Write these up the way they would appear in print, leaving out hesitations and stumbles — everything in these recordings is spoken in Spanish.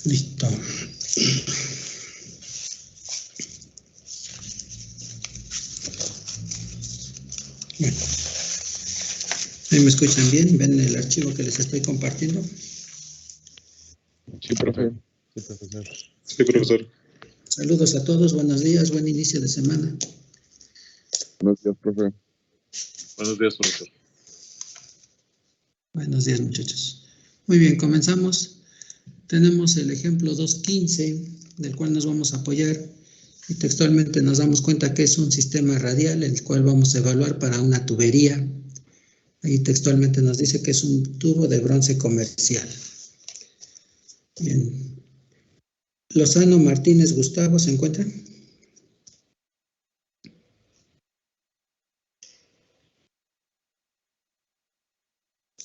Listo. Bueno, ¿ahí me escuchan bien? ¿Ven el archivo que les estoy compartiendo? Sí, profe. Sí, profesor. Sí, profesor. Saludos a todos, buenos días, buen inicio de semana. Buenos días, profe. Buenos días, profesor. Buenos días, muchachos. Muy bien, comenzamos. Tenemos el ejemplo 2.15, del cual nos vamos a apoyar, y textualmente nos damos cuenta que es un sistema radial, el cual vamos a evaluar para una tubería. Ahí textualmente nos dice que es un tubo de bronce comercial. Bien. Lozano, Martínez, Gustavo, ¿se encuentran?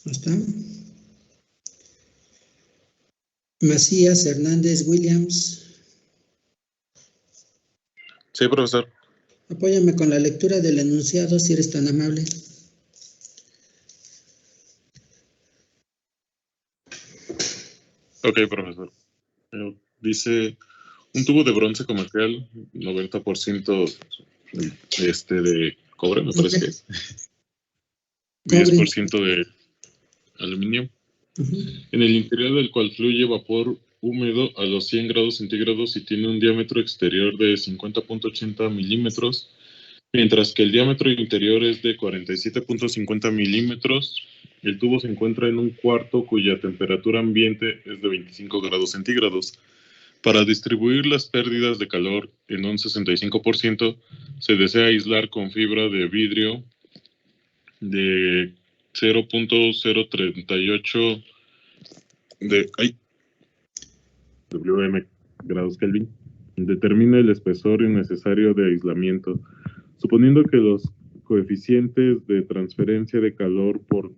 ¿No están? Macías, Hernández, Williams. Sí, profesor. Apóyame con la lectura del enunciado, si eres tan amable. Ok, profesor. Dice, un tubo de bronce comercial, 90% de cobre, me parece que es. 10% de aluminio. En el interior del cual fluye vapor húmedo a los 100 grados centígrados y tiene un diámetro exterior de 50.80 milímetros, mientras que el diámetro interior es de 47.50 milímetros. El tubo se encuentra en un cuarto cuya temperatura ambiente es de 25 grados centígrados. Para distribuir las pérdidas de calor en un 65%, se desea aislar con fibra de vidrio de 0.038 WM grados Kelvin. Determina el espesor necesario de aislamiento, suponiendo que los coeficientes de transferencia de calor por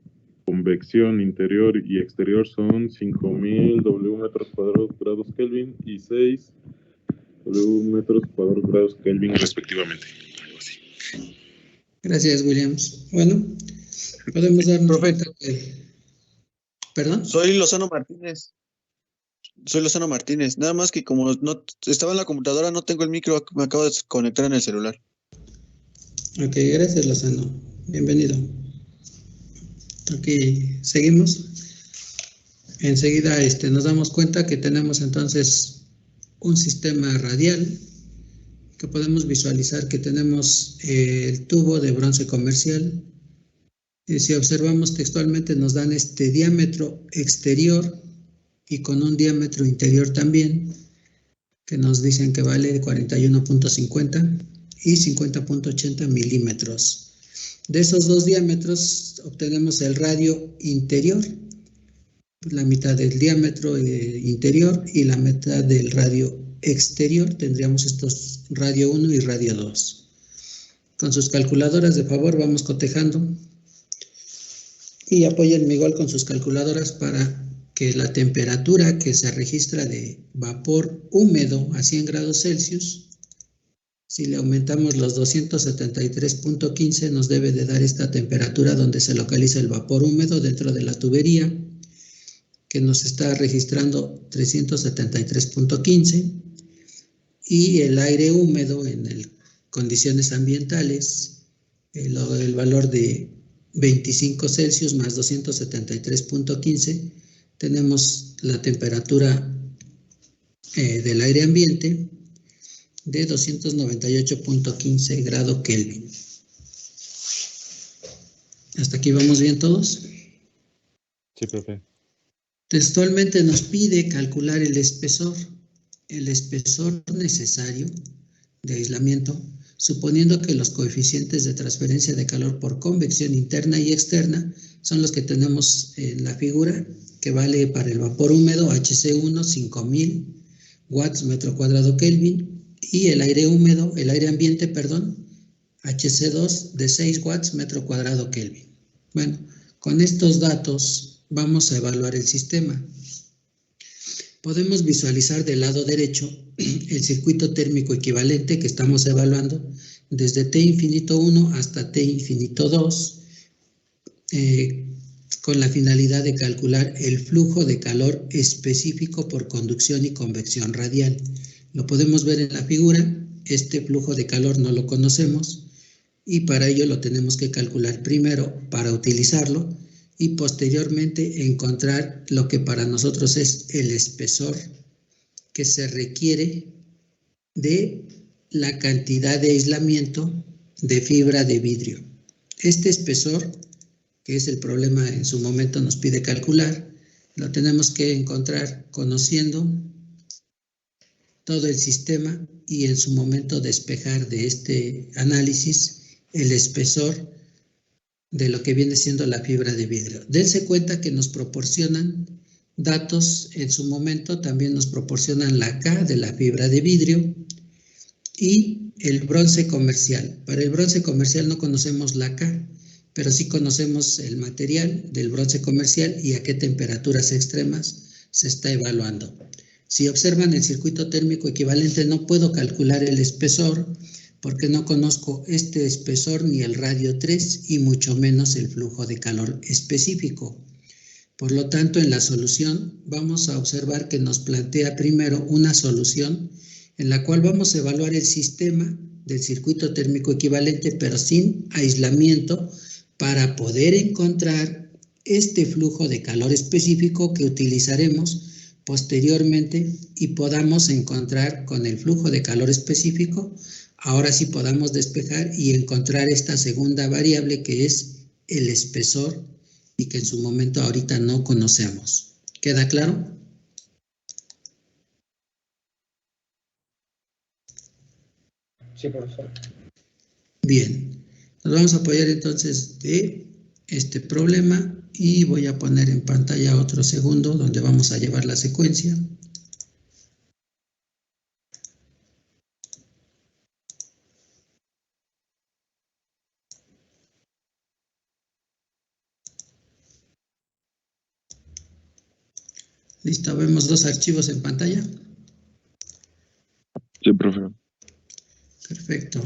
convección interior y exterior son 5000 W metros cuadrados grados Kelvin y 6 W metros cuadrados grados Kelvin respectivamente. Algo así. Gracias, Williams. Bueno, podemos darnos cuenta que... ¿Perdón? Soy Lozano Martínez. Nada más que como no estaba en la computadora, no tengo el micro, me acabo de conectar en el celular. Ok, gracias, Lozano. Bienvenido. Ok, seguimos. Enseguida nos damos cuenta que tenemos entonces un sistema radial que podemos visualizar que tenemos el tubo de bronce comercial. Y si observamos textualmente nos dan este diámetro exterior y con un diámetro interior también, que nos dicen que vale 41.50 y 50.80 milímetros. De esos dos diámetros obtenemos el radio interior, la mitad del diámetro interior y la mitad del radio exterior. Tendríamos estos radio 1 y radio 2. Con sus calculadoras, de favor, vamos cotejando y apóyenme igual con sus calculadoras para que la temperatura que se registra de vapor húmedo a 100 grados Celsius, si le aumentamos los 273.15, nos debe de dar esta temperatura donde se localiza el vapor húmedo dentro de la tubería, que nos está registrando 373.15, y el aire húmedo en condiciones ambientales, el valor de 25 Celsius más 273.15, tenemos la temperatura del aire ambiente de 298.15 grados Kelvin. ¿Hasta aquí vamos bien todos? Sí, profe. Textualmente nos pide calcular el espesor necesario de aislamiento, suponiendo que los coeficientes de transferencia de calor por convección interna y externa son los que tenemos en la figura, que vale para el vapor húmedo HC1 5000 watts metro cuadrado Kelvin y el aire húmedo, el aire ambiente, perdón, HC2 de 6 watts metro cuadrado Kelvin. Bueno, con estos datos vamos a evaluar el sistema. Podemos visualizar del lado derecho el circuito térmico equivalente que estamos evaluando desde T infinito 1 hasta T infinito 2 con la finalidad de calcular el flujo de calor específico por conducción y convección radial. Lo podemos ver en la figura, este flujo de calor no lo conocemos y para ello lo tenemos que calcular primero para utilizarlo y posteriormente encontrar lo que para nosotros es el espesor que se requiere de la cantidad de aislamiento de fibra de vidrio. Este espesor, que es el problema en su momento nos pide calcular, lo tenemos que encontrar conociendo todo el sistema y en su momento despejar de este análisis el espesor de lo que viene siendo la fibra de vidrio. Dense cuenta que nos proporcionan datos en su momento, también nos proporcionan la K de la fibra de vidrio y el bronce comercial. Para el bronce comercial no conocemos la K, pero sí conocemos el material del bronce comercial y a qué temperaturas extremas se está evaluando. Si observan el circuito térmico equivalente, no puedo calcular el espesor porque no conozco este espesor ni el radio 3 y mucho menos el flujo de calor específico. Por lo tanto, en la solución vamos a observar que nos plantea primero una solución en la cual vamos a evaluar el sistema del circuito térmico equivalente, pero sin aislamiento, para poder encontrar este flujo de calor específico que utilizaremos posteriormente y podamos encontrar con el flujo de calor específico, ahora sí podamos despejar y encontrar esta segunda variable que es el espesor y que en su momento ahorita no conocemos. ¿Queda claro? Sí, profesor. Bien, nos vamos a apoyar entonces de este problema y voy a poner en pantalla otro segundo donde vamos a llevar la secuencia. Listo, vemos dos archivos en pantalla. Sí, profe. Perfecto.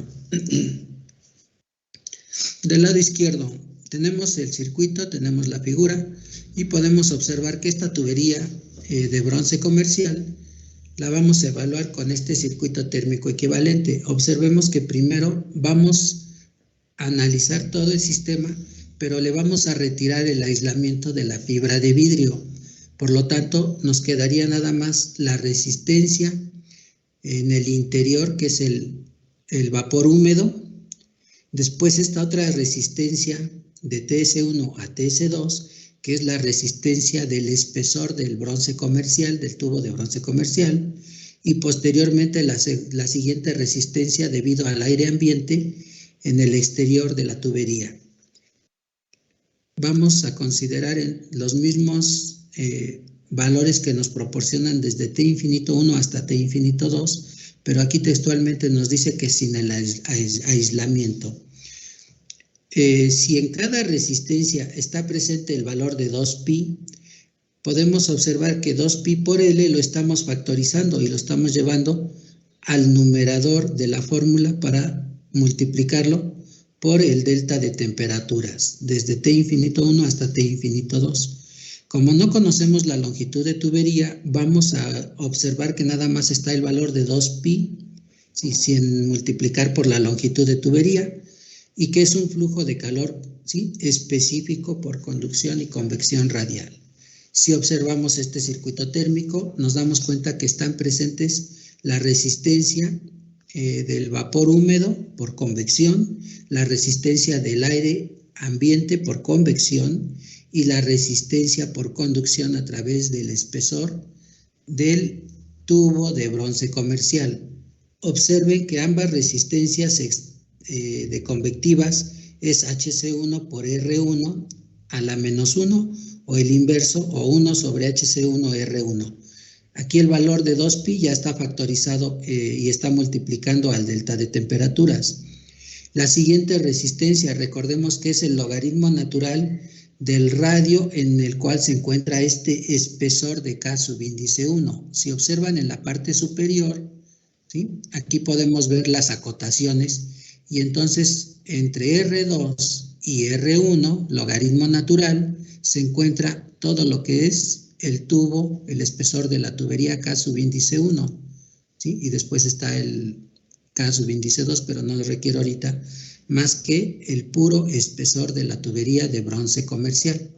Del lado izquierdo tenemos el circuito, tenemos la figura y podemos observar que esta tubería de bronce comercial la vamos a evaluar con este circuito térmico equivalente. Observemos que primero vamos a analizar todo el sistema, pero le vamos a retirar el aislamiento de la fibra de vidrio. Por lo tanto, nos quedaría nada más la resistencia en el interior, que es el vapor húmedo. Después esta otra resistencia de TS1 a TS2, que es la resistencia del espesor del bronce comercial, del tubo de bronce comercial, y posteriormente la siguiente resistencia debido al aire ambiente en el exterior de la tubería. Vamos a considerar los mismos valores que nos proporcionan desde T infinito 1 hasta T infinito 2, pero aquí textualmente nos dice que sin el aislamiento. Si en cada resistencia está presente el valor de 2pi, podemos observar que 2pi por L lo estamos factorizando y lo estamos llevando al numerador de la fórmula para multiplicarlo por el delta de temperaturas, desde T infinito 1 hasta T infinito 2. Como no conocemos la longitud de tubería, vamos a observar que nada más está el valor de 2pi, ¿sí? Sin multiplicar por la longitud de tubería, y que es un flujo de calor, ¿sí? Específico por conducción y convección radial. Si observamos este circuito térmico, nos damos cuenta que están presentes la resistencia del vapor húmedo por convección, la resistencia del aire ambiente por convección y la resistencia por conducción a través del espesor del tubo de bronce comercial. Observen que ambas resistencias de convectivas es HC1 por R1 a la menos 1 o el inverso o 1 sobre HC1 R1. Aquí el valor de 2pi ya está factorizado y está multiplicando al delta de temperaturas. La siguiente resistencia, recordemos que es el logaritmo natural del radio en el cual se encuentra este espesor de K subíndice 1. Si observan en la parte superior, ¿sí? Aquí podemos ver las acotaciones y entonces entre R2 y R1, logaritmo natural, se encuentra todo lo que es el tubo, el espesor de la tubería K subíndice 1, ¿sí? Y después está el K subíndice 2, pero no lo requiero ahorita, más que el puro espesor de la tubería de bronce comercial.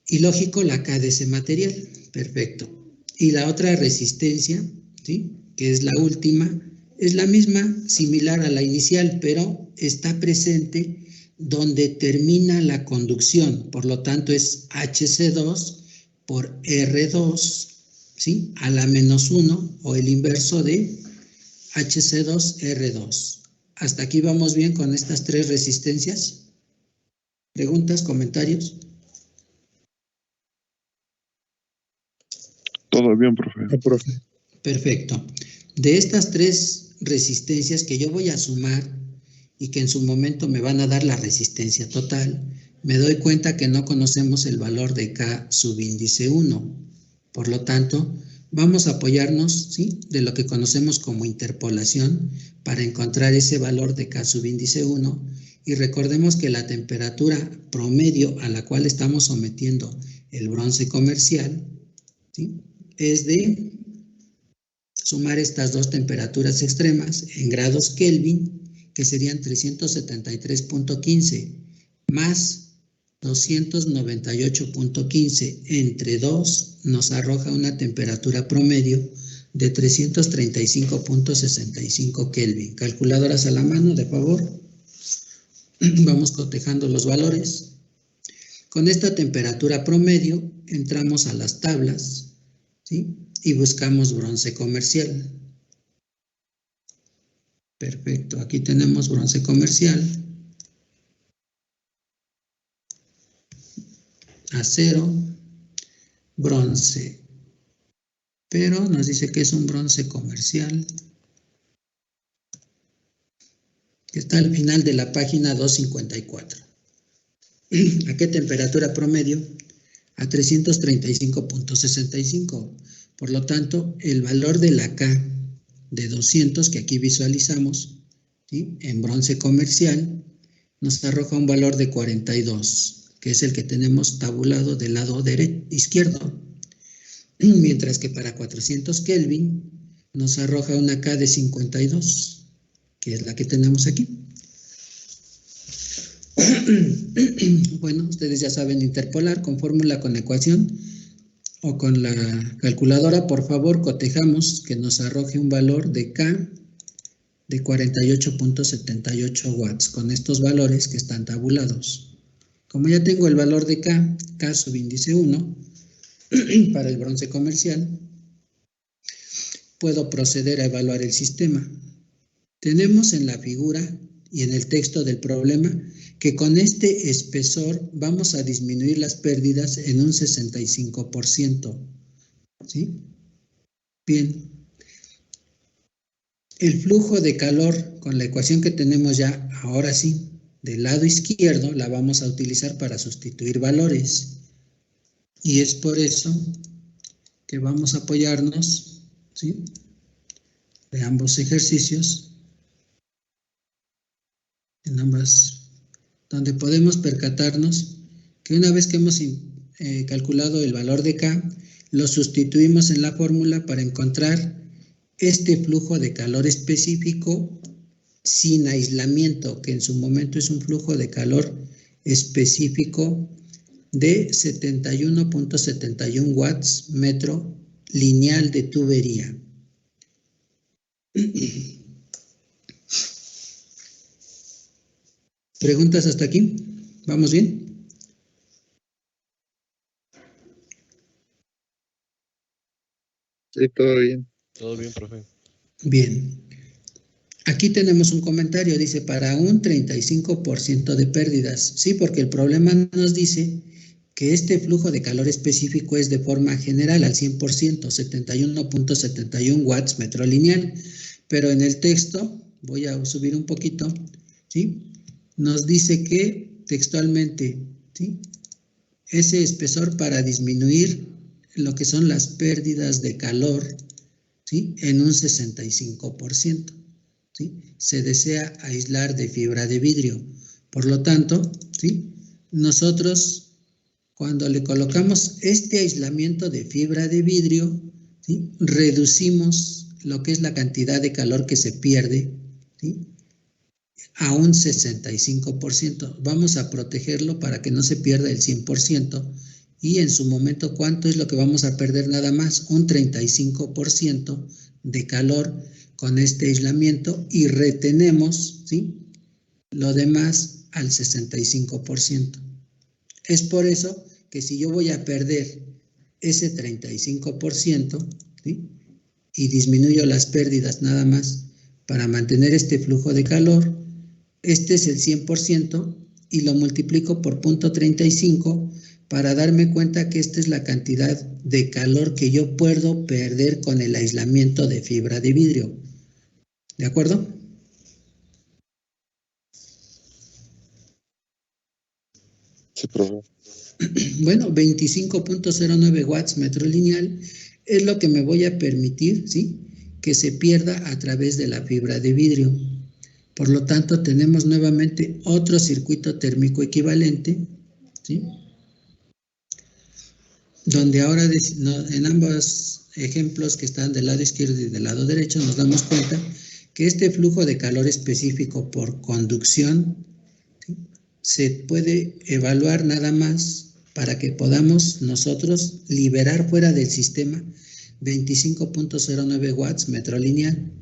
Y lógico, la K de ese material, perfecto. Y la otra resistencia, ¿sí? Que es la última, es la misma, similar a la inicial, pero está presente donde termina la conducción, por lo tanto es HC2 por R2, ¿sí? A la menos 1 o el inverso de HC2R2. ¿Hasta aquí vamos bien con estas tres resistencias? ¿Preguntas, comentarios? Todo bien, profe. Perfecto. De estas tres resistencias que yo voy a sumar y que en su momento me van a dar la resistencia total, me doy cuenta que no conocemos el valor de K subíndice 1. Por lo tanto, vamos a apoyarnos, ¿sí?, de lo que conocemos como interpolación para encontrar ese valor de K subíndice 1 y recordemos que la temperatura promedio a la cual estamos sometiendo el bronce comercial, ¿sí?, es de sumar estas dos temperaturas extremas en grados Kelvin, que serían 373.15 más 298.15 entre 2 nos arroja una temperatura promedio de 335.65 Kelvin. Calculadoras a la mano, de favor. Vamos cotejando los valores. Con esta temperatura promedio entramos a las tablas, ¿sí?, y buscamos bronce comercial. Perfecto, aquí tenemos bronce comercial. Acero, bronce, pero nos dice que es un bronce comercial, que está al final de la página 254. ¿A qué temperatura promedio? A 335.65. Por lo tanto, el valor de la K de 200 que aquí visualizamos, ¿sí?, en bronce comercial, nos arroja un valor de 42. Que es el que tenemos tabulado del lado izquierdo, mientras que para 400 Kelvin nos arroja una K de 52, que es la que tenemos aquí. Bueno, ustedes ya saben interpolar con fórmula, con ecuación o con la calculadora. Por favor, cotejamos que nos arroje un valor de K de 48.78 watts con estos valores que están tabulados. Como ya tengo el valor de K, K subíndice 1, para el bronce comercial, puedo proceder a evaluar el sistema. Tenemos en la figura y en el texto del problema que con este espesor vamos a disminuir las pérdidas en un 65%. ¿Sí? Bien. El flujo de calor, con la ecuación que tenemos ya, ahora sí, del lado izquierdo, la vamos a utilizar para sustituir valores. Y es por eso que vamos a apoyarnos, ¿sí?, de ambos ejercicios, en ambas, donde podemos percatarnos que una vez que hemos calculado el valor de K, lo sustituimos en la fórmula para encontrar este flujo de calor específico sin aislamiento, que en su momento es un flujo de calor específico de 71.71 watts metro lineal de tubería. ¿Preguntas hasta aquí? ¿Vamos bien? Sí, todo bien. Todo bien, profe. Bien. Aquí tenemos un comentario, dice, para un 35% de pérdidas. Sí, porque el problema nos dice que este flujo de calor específico es de forma general al 100%, 71.71 watts metro lineal. Pero en el texto, voy a subir un poquito, ¿sí? Nos dice que textualmente, ¿sí? Ese espesor para disminuir lo que son las pérdidas de calor, ¿sí? En un 65%. ¿Sí? Se desea aislar de fibra de vidrio. Por lo tanto, ¿sí? Nosotros, cuando le colocamos este aislamiento de fibra de vidrio, ¿sí? Reducimos lo que es la cantidad de calor que se pierde, ¿sí? A un 65%. Vamos a protegerlo para que no se pierda el 100%. Y en su momento, ¿cuánto es lo que vamos a perder nada más? Un 35% de calor con este aislamiento y retenemos, ¿sí? Lo demás al 65%. Es por eso que si yo voy a perder ese 35%, ¿sí? Y disminuyo las pérdidas nada más para mantener este flujo de calor, este es el 100% y lo multiplico por 0.35 para darme cuenta que esta es la cantidad de calor que yo puedo perder con el aislamiento de fibra de vidrio. ¿De acuerdo? Sí, profe. Bueno, 25.09 watts metro lineal es lo que me voy a permitir, ¿sí? Que se pierda a través de la fibra de vidrio. Por lo tanto, tenemos nuevamente otro circuito térmico equivalente, ¿sí? Donde ahora en ambos ejemplos que están del lado izquierdo y del lado derecho nos damos cuenta que este flujo de calor específico por conducción, ¿sí? Se puede evaluar nada más para que podamos nosotros liberar fuera del sistema 25.09 watts metro lineal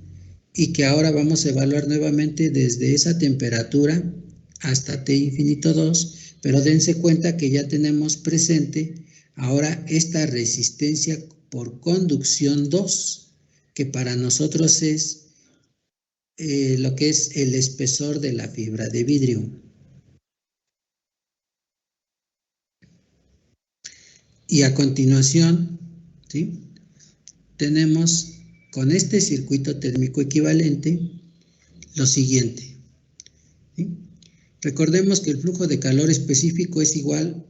y que ahora vamos a evaluar nuevamente desde esa temperatura hasta T infinito 2, pero dense cuenta que ya tenemos presente ahora esta resistencia por conducción 2, que para nosotros es lo que es el espesor de la fibra de vidrio. Y a continuación, ¿sí? Tenemos con este circuito térmico equivalente lo siguiente, ¿sí? Recordemos que el flujo de calor específico es igual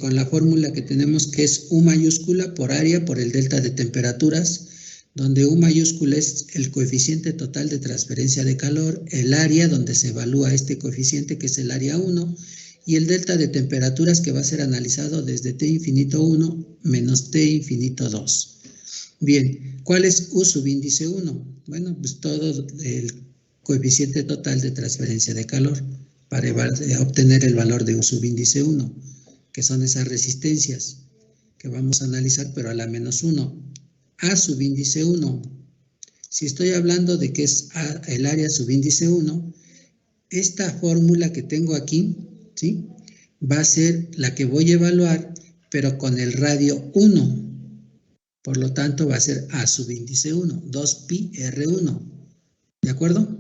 con la fórmula que tenemos, que es U mayúscula por área por el delta de temperaturas, donde U mayúscula es el coeficiente total de transferencia de calor, el área donde se evalúa este coeficiente, que es el área 1, y el delta de temperaturas, que va a ser analizado desde T infinito 1 menos T infinito 2. Bien, ¿cuál es U subíndice 1? Bueno, pues todo el coeficiente total de transferencia de calor para obtener el valor de U subíndice 1, que son esas resistencias que vamos a analizar, pero a la menos 1. A subíndice 1. Si estoy hablando de que es el área subíndice 1, esta fórmula que tengo aquí, ¿sí? Va a ser la que voy a evaluar, pero con el radio 1. Por lo tanto, va a ser A subíndice 1, 2pi R1. ¿De acuerdo?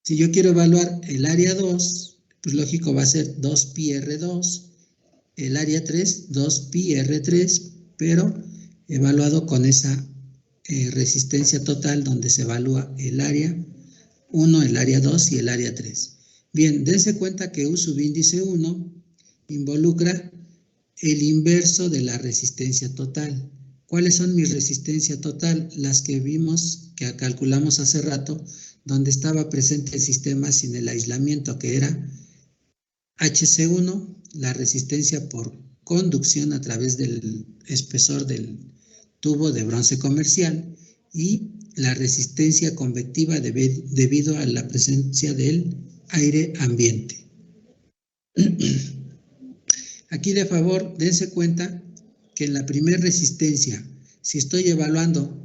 Si yo quiero evaluar el área 2, pues lógico va a ser 2pi R2, el área 3, 2pi R3, pero evaluado con esa resistencia total donde se evalúa el área 1, el área 2 y el área 3. Bien, dense cuenta que U subíndice 1 involucra el inverso de la resistencia total. ¿Cuáles son mi resistencia total? Las que vimos, que calculamos hace rato, donde estaba presente el sistema sin el aislamiento, que era HC1, la resistencia por conducción a través del espesor del tubo de bronce comercial, y la resistencia convectiva debido a la presencia del aire ambiente. Aquí de favor, dense cuenta que en la primera resistencia, si estoy evaluando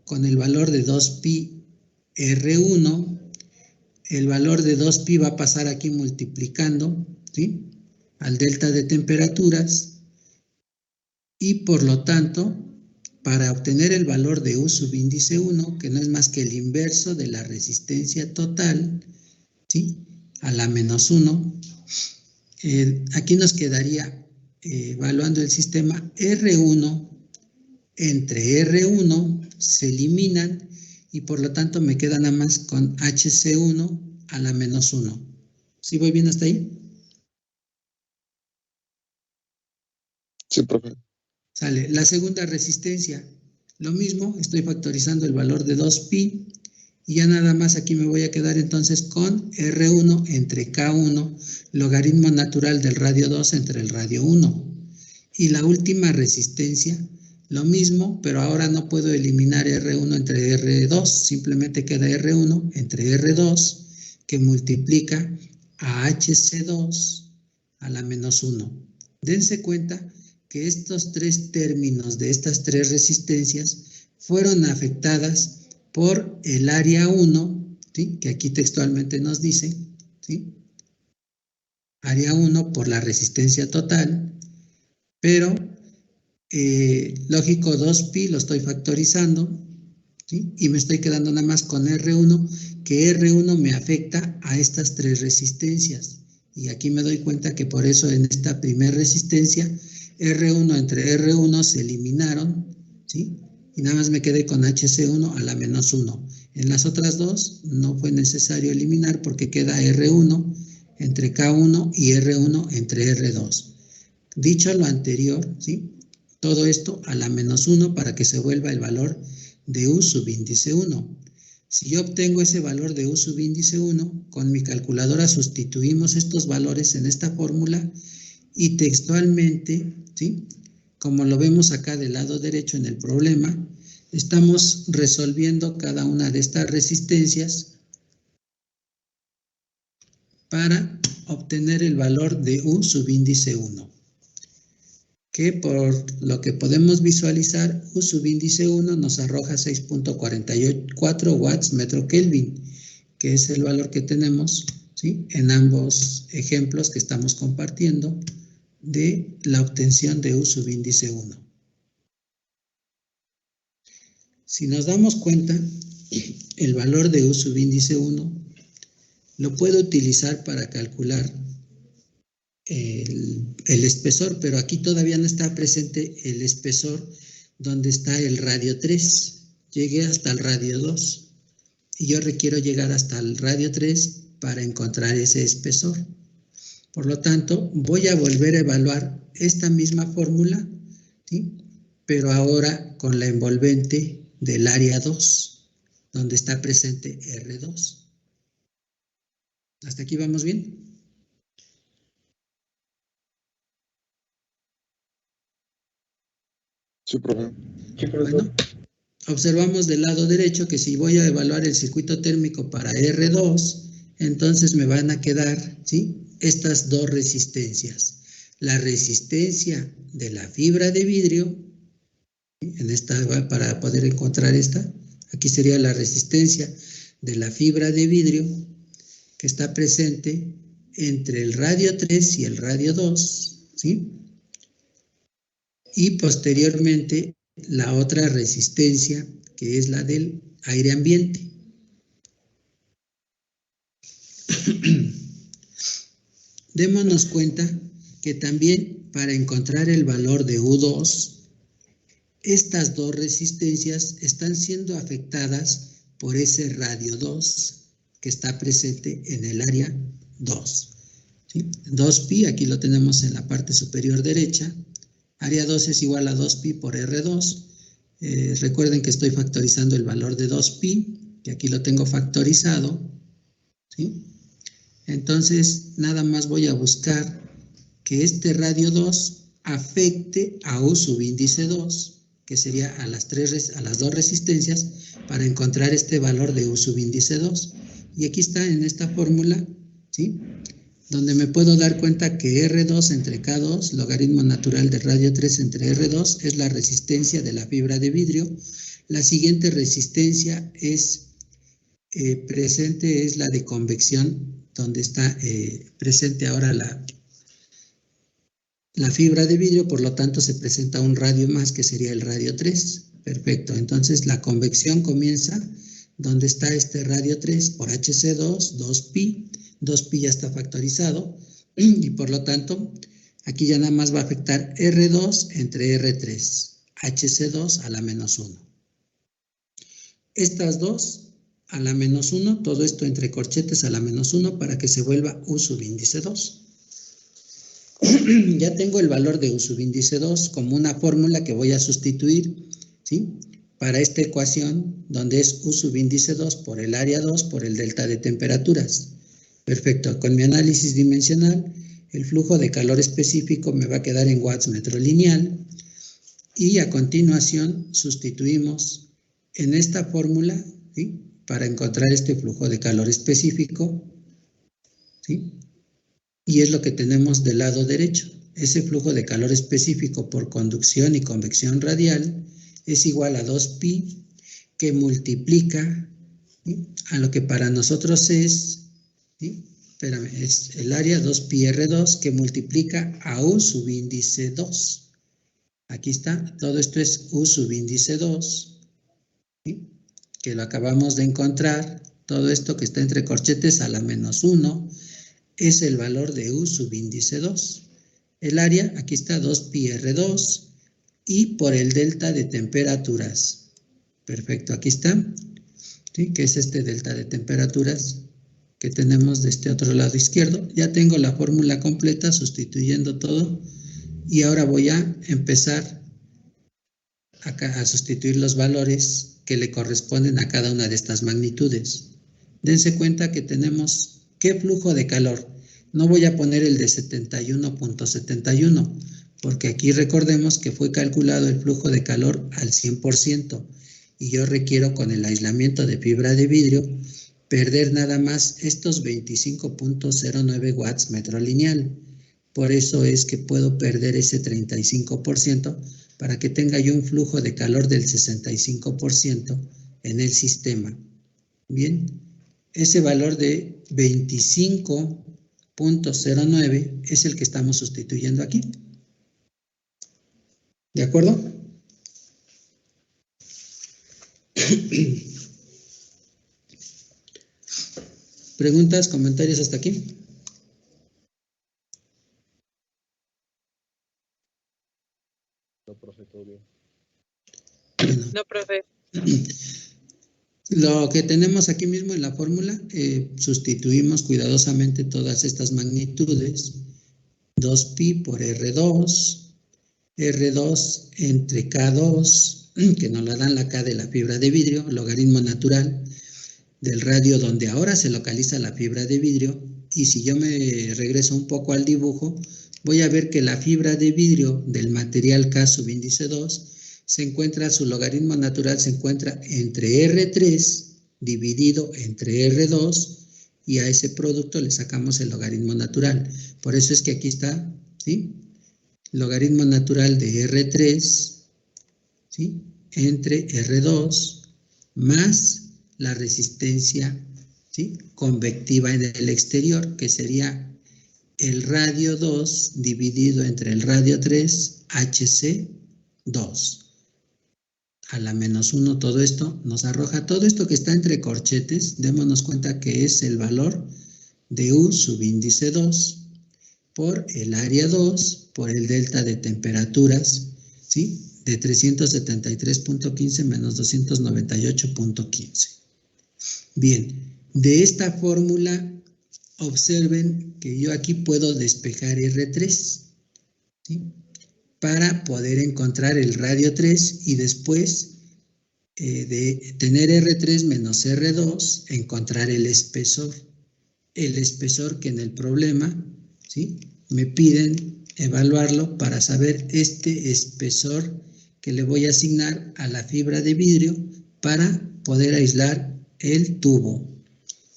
con el valor de 2pi R1, el valor de 2pi va a pasar aquí multiplicando, ¿sí?, al delta de temperaturas, y por lo tanto, para obtener el valor de U sub índice 1, que no es más que el inverso de la resistencia total, ¿sí?, a la menos 1, aquí nos quedaría, evaluando el sistema, R1 entre R1 se eliminan y por lo tanto me queda nada más con HC1 a la menos 1. ¿Sí voy bien hasta ahí? Sí, profe. Sale. La segunda resistencia, lo mismo, estoy factorizando el valor de 2pi y ya nada más aquí me voy a quedar entonces con R1 entre K1, logaritmo natural del radio 2 entre el radio 1. Y la última resistencia, lo mismo, pero ahora no puedo eliminar R1 entre R2, simplemente queda R1 entre R2 que multiplica a HC2 a la menos 1. Dense cuenta que estos tres términos de estas tres resistencias fueron afectadas por el área 1, ¿sí?, que aquí textualmente nos dice, ¿sí?, área 1 por la resistencia total, pero lógico 2pi lo estoy factorizando, ¿sí?, y me estoy quedando nada más con R1, que R1 me afecta a estas tres resistencias. Y aquí me doy cuenta que por eso en esta primera resistencia, R1 entre R1 se eliminaron, ¿sí?, y nada más me quedé con HC1 a la menos 1. En las otras dos no fue necesario eliminar porque queda R1 entre K1 y R1 entre R2. Dicho lo anterior, ¿sí?, todo esto a la menos 1 para que se vuelva el valor de U sub índice 1. Si yo obtengo ese valor de U sub índice 1, con mi calculadora sustituimos estos valores en esta fórmula y textualmente, ¿sí?, como lo vemos acá del lado derecho en el problema, estamos resolviendo cada una de estas resistencias para obtener el valor de U sub índice 1. Que por lo que podemos visualizar, U sub índice 1 nos arroja 6.44 watts metro Kelvin, que es el valor que tenemos, ¿sí?, en ambos ejemplos que estamos compartiendo de la obtención de U sub índice 1. Si nos damos cuenta, el valor de U sub índice 1 lo puedo utilizar para calcular el espesor, pero aquí todavía no está presente el espesor donde está el radio 3. Llegué hasta el radio 2 y yo requiero llegar hasta el radio 3 para encontrar ese espesor. Por lo tanto, voy a volver a evaluar esta misma fórmula, ¿sí?, pero ahora con la envolvente del área 2, donde está presente R2. ¿Hasta aquí vamos bien? Sí, profe. Sí, profesor. Bueno, observamos del lado derecho que si voy a evaluar el circuito térmico para R2, entonces me van a quedar, ¿sí?, estas dos resistencias. La resistencia de la fibra de vidrio, ¿sí?, en esta, para poder encontrar esta, aquí sería la resistencia de la fibra de vidrio que está presente entre el radio 3 y el radio 2, ¿sí?, y posteriormente la otra resistencia que es la del aire ambiente. Démonos cuenta que también para encontrar el valor de U2, estas dos resistencias están siendo afectadas por ese radio 2 que está presente en el área 2. ¿Sí? 2pi, aquí lo tenemos en la parte superior derecha. Área 2 es igual a 2pi por R2. Recuerden que estoy factorizando el valor de 2pi, que aquí lo tengo factorizado, ¿sí? Entonces, nada más voy a buscar que este radio 2 afecte a U subíndice 2, que sería a las dos resistencias, para encontrar este valor de U subíndice 2. Y aquí está en esta fórmula, ¿sí?, donde me puedo dar cuenta que R2 entre K2, logaritmo natural de radio 3 entre R2, es la resistencia de la fibra de vidrio. La siguiente resistencia es presente es la de convección, donde está presente ahora la fibra de vidrio, por lo tanto se presenta un radio más, que sería el radio 3. Perfecto, entonces la convección comienza donde está este radio 3 por HC2, 2pi. 2pi ya está factorizado y por lo tanto aquí ya nada más va a afectar R2 entre R3, HC2 a la menos 1. Estas dos a la menos 1, todo esto entre corchetes a la menos 1 para que se vuelva U subíndice 2. Ya tengo el valor de U subíndice 2 como una fórmula que voy a sustituir, ¿sí?, para esta ecuación donde es U subíndice 2 por el área 2 por el delta de temperaturas. Perfecto, con mi análisis dimensional, el flujo de calor específico me va a quedar en watts metro lineal y a continuación sustituimos en esta fórmula, ¿sí?, para encontrar este flujo de calor específico, ¿sí?, y es lo que tenemos del lado derecho. Ese flujo de calor específico por conducción y convección radial es igual a 2pi que multiplica, ¿sí?, a lo que para nosotros es, ¿sí?, espérame, es el área 2pi R2 que multiplica a U subíndice 2. Aquí está, todo esto es U subíndice 2, ¿sí?, que lo acabamos de encontrar. Todo esto que está entre corchetes a la menos 1 es el valor de U subíndice 2. El área, aquí está 2pi R2 y por el delta de temperaturas. Perfecto, aquí está, ¿sí?, que es este delta de temperaturas que tenemos de este otro lado izquierdo. Ya tengo la fórmula completa sustituyendo todo y ahora voy a empezar acá a sustituir los valores que le corresponden a cada una de estas magnitudes. Dense cuenta que tenemos ¿qué flujo de calor? No voy a poner el de 71.71 porque aquí recordemos que fue calculado el flujo de calor al 100% y yo requiero con el aislamiento de fibra de vidrio perder nada más estos 25.09 watts metro lineal. Por eso es que puedo perder ese 35% para que tenga yo un flujo de calor del 65% en el sistema. Bien, ese valor de 25.09 es el que estamos sustituyendo aquí. ¿De acuerdo? ¿Preguntas, comentarios hasta aquí? No, profe, todo bien. Bueno. No, profe. Lo que tenemos aquí mismo en la fórmula, sustituimos cuidadosamente todas estas magnitudes. 2pi por R2, R2 entre K2, que nos la dan la K de la fibra de vidrio, logaritmo natural del radio donde ahora se localiza la fibra de vidrio. Y si yo me regreso un poco al dibujo, voy a ver que la fibra de vidrio del material K subíndice 2 se encuentra, su logaritmo natural se encuentra entre R3 dividido entre R2 y a ese producto le sacamos el logaritmo natural. Por eso es que aquí está, ¿sí?, logaritmo natural de R3, ¿sí?, entre R2 más la resistencia, ¿sí?, convectiva en el exterior, que sería el radio 2 dividido entre el radio 3, HC2. A la menos 1 todo esto nos arroja, todo esto que está entre corchetes, démonos cuenta que es el valor de U subíndice 2 por el área 2 por el delta de temperaturas, ¿sí?, de 373.15 menos 298.15. Bien, de esta fórmula observen que yo aquí puedo despejar R3, ¿sí?, para poder encontrar el radio 3 y después de tener R3 menos R2, encontrar el espesor. El espesor que en el problema, ¿sí?, me piden evaluarlo para saber este espesor que le voy a asignar a la fibra de vidrio para poder aislar el tubo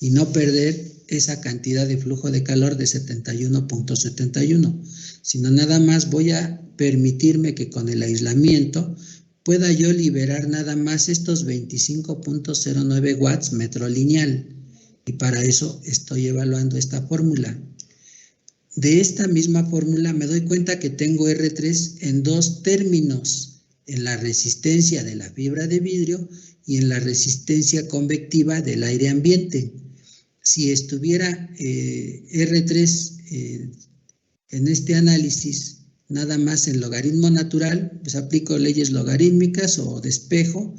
y no perder esa cantidad de flujo de calor de 71.71, sino nada más voy a permitirme que con el aislamiento pueda yo liberar nada más estos 25.09 watts metro lineal. Y para eso estoy evaluando esta fórmula. De esta misma fórmula me doy cuenta que tengo R3 en dos términos, en la resistencia de la fibra de vidrio y en la resistencia convectiva del aire ambiente. Si estuviera R3 en este análisis nada más en logaritmo natural, pues aplico leyes logarítmicas o de espejo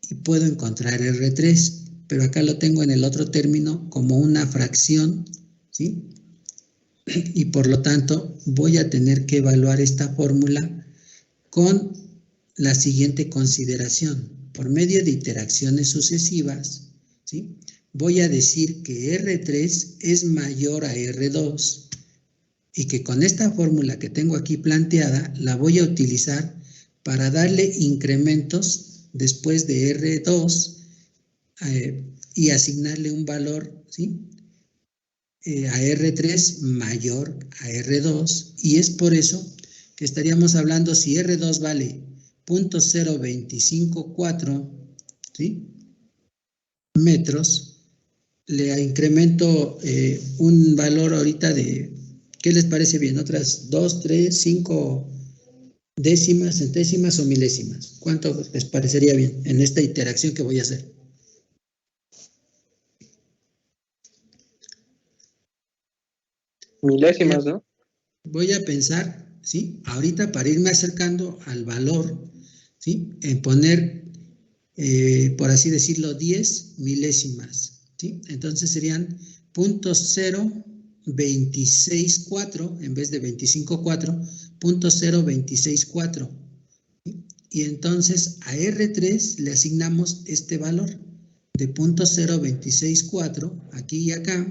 y puedo encontrar R3, pero acá lo tengo en el otro término como una fracción, ¿sí? Y por lo tanto voy a tener que evaluar esta fórmula con la siguiente consideración. Por medio de interacciones sucesivas, ¿sí? Voy a decir que R3 es mayor a R2 y que con esta fórmula que tengo aquí planteada la voy a utilizar para darle incrementos después de R2 y asignarle un valor, ¿sí? A R3 mayor a R2, y es por eso que estaríamos hablando, si R2 vale 0.0254, ¿sí? metros, le incremento un valor ahorita de, ¿qué les parece bien? Otras 2, 3, 5 décimas, centésimas o milésimas. ¿Cuánto les parecería bien en esta iteración que voy a hacer? Milésimas, ¿no? Voy a pensar, ¿sí? Ahorita para irme acercando al valor, ¿sí? En poner, por así decirlo, 10 milésimas, ¿sí? Entonces serían 0.0264 en vez de 25.4, 0.0264. ¿Sí? Y entonces a R3 le asignamos este valor de 0.0264 aquí y acá,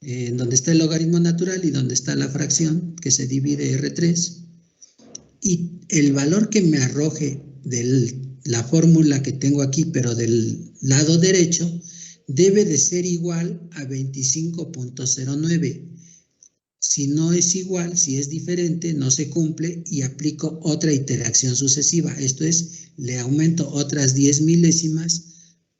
en donde está el logaritmo natural y donde está la fracción que se divide R3, y el valor que me arroje de la fórmula que tengo aquí, pero del lado derecho, debe de ser igual a 25.09. Si no es igual, si es diferente, no se cumple y aplico otra iteración sucesiva. Esto es, le aumento otras 10 milésimas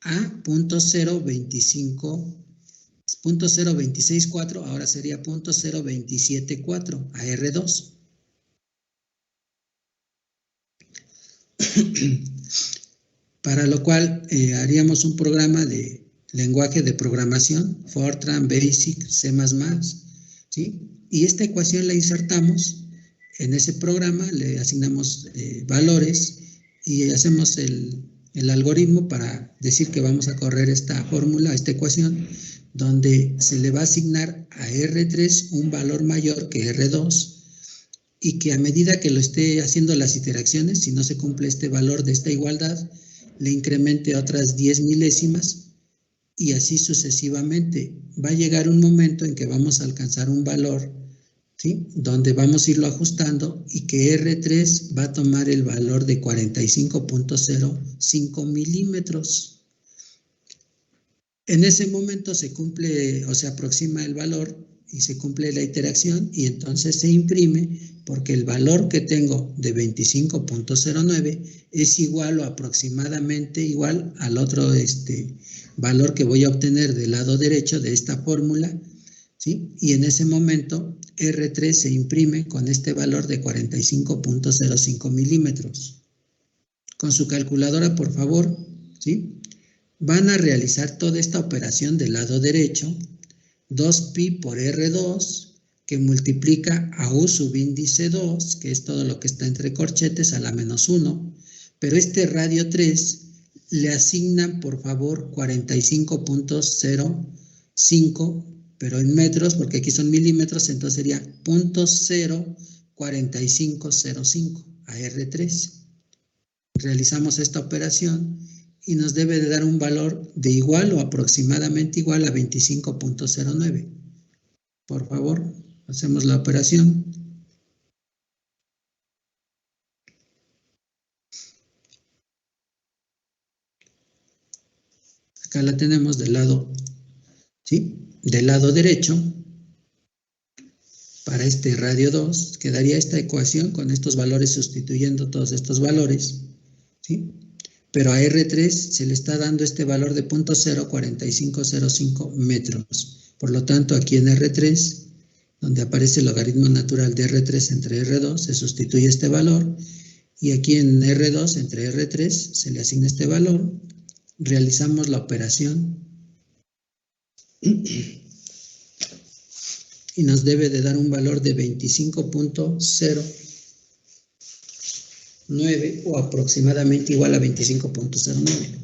a 0.0264, ahora sería 0.0274 a R2. Para lo cual haríamos un programa de lenguaje de programación, Fortran, Basic, C++, ¿sí? Y esta ecuación la insertamos en ese programa, le asignamos valores y hacemos el algoritmo para decir que vamos a correr esta fórmula, esta ecuación, donde se le va a asignar a R3 un valor mayor que R2 y que a medida que lo esté haciendo las iteraciones, si no se cumple este valor de esta igualdad, le incremente otras 10 milésimas y así sucesivamente. Va a llegar un momento en que vamos a alcanzar un valor, ¿sí? Donde vamos a irlo ajustando y que R3 va a tomar el valor de 45.05 milímetros. En ese momento se cumple o se aproxima el valor y se cumple la iteración y entonces se imprime porque el valor que tengo de 25.09 es igual o aproximadamente igual al otro valor que voy a obtener del lado derecho de esta fórmula, ¿sí? Y en ese momento R3 se imprime con este valor de 45.05 milímetros. Con su calculadora, por favor, ¿sí? Van a realizar toda esta operación del lado derecho, 2pi por R2, que multiplica a U subíndice 2, que es todo lo que está entre corchetes, a la menos 1, pero este radio 3 le asignan, por favor, 45.05, pero en metros, porque aquí son milímetros, entonces sería 0.4505 a R3. Realizamos esta operación y nos debe de dar un valor de igual o aproximadamente igual a 25.09. Por favor, hacemos la operación. Acá la tenemos del lado, ¿sí? Del lado derecho. Para este radio 2 quedaría esta ecuación con estos valores sustituyendo todos estos valores. ¿sí? Pero a R3 se le está dando este valor de 0.04505 metros. Por lo tanto, aquí en R3, donde aparece el logaritmo natural de R3 entre R2, se sustituye este valor, y aquí en R2 entre R3 se le asigna este valor, realizamos la operación y nos debe de dar un valor de 25.09 o aproximadamente igual a 25.09.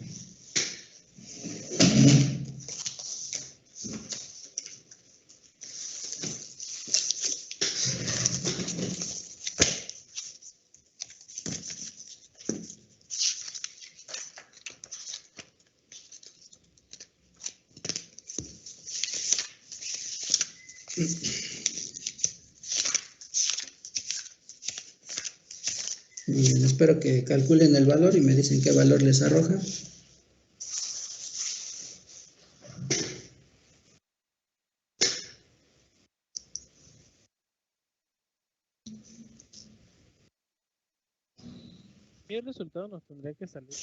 Muy bien, espero que calculen el valor y me dicen qué valor les arroja. ¿Qué resultado nos tendría que salir?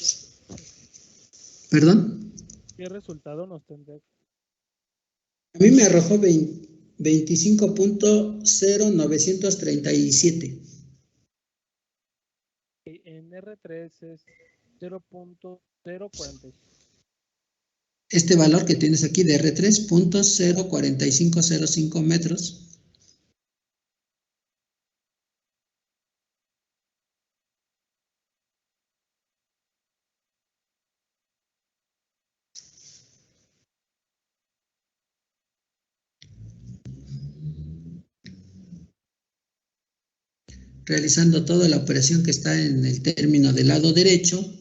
¿Perdón? ¿Qué resultado nos tendría que... A mí me arrojó 25.0937. En R3 es 0.045. Este valor que tienes aquí de R3, 0.04505 metros. Realizando toda la operación que está en el término del lado derecho,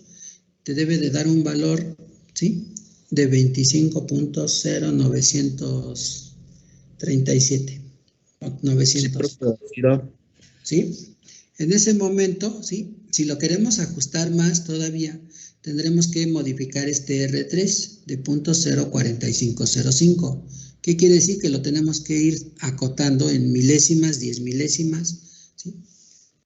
te debe de dar un valor, ¿sí?, de 25.0937. 900. ¿Sí? En ese momento, ¿sí?, si lo queremos ajustar más todavía, tendremos que modificar este R3 de 0.04505. ¿Qué quiere decir? Que lo tenemos que ir acotando en milésimas, 10 milésimas, ¿sí?,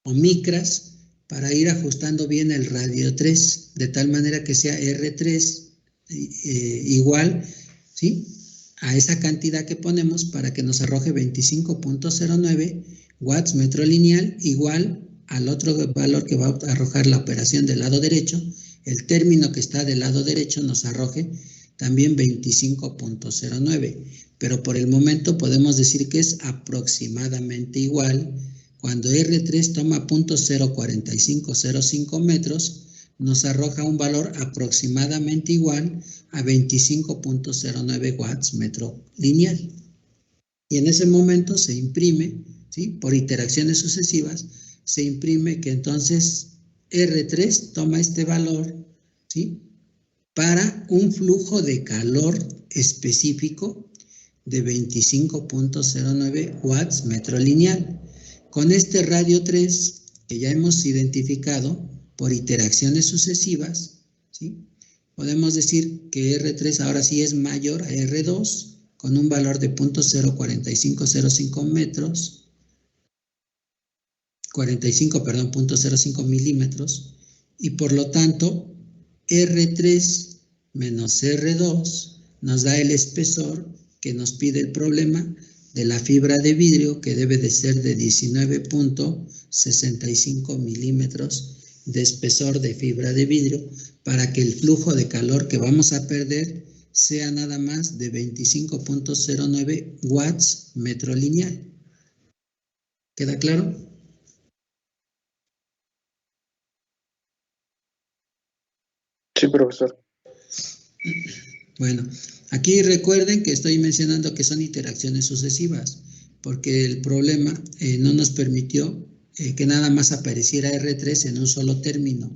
o micras, para ir ajustando bien el radio 3, de tal manera que sea R3 igual, ¿sí?, a esa cantidad que ponemos para que nos arroje 25.09 watts metro lineal, igual al otro valor que va a arrojar la operación del lado derecho. El término que está del lado derecho nos arroje también 25.09, pero por el momento podemos decir que es aproximadamente igual. Cuando R3 toma 0.04505 metros, nos arroja un valor aproximadamente igual a 25.09 watts metro lineal. Y en ese momento se imprime, ¿sí?, por iteraciones sucesivas, se imprime que entonces R3 toma este valor, ¿sí?, para un flujo de calor específico de 25.09 watts metro lineal. Con este radio 3, que ya hemos identificado por iteraciones sucesivas, ¿sí?, podemos decir que R3 ahora sí es mayor a R2, con un valor de 0.04505 metros, 0.05 milímetros, y por lo tanto R3 menos R2 nos da el espesor que nos pide el problema de la fibra de vidrio, que debe de ser de 19.65 milímetros de espesor de fibra de vidrio, para que el flujo de calor que vamos a perder sea nada más de 25.09 watts metro lineal. ¿Queda claro? Sí, profesor. Bueno, aquí recuerden que estoy mencionando que son interacciones sucesivas, porque el problema no nos permitió que nada más apareciera R3 en un solo término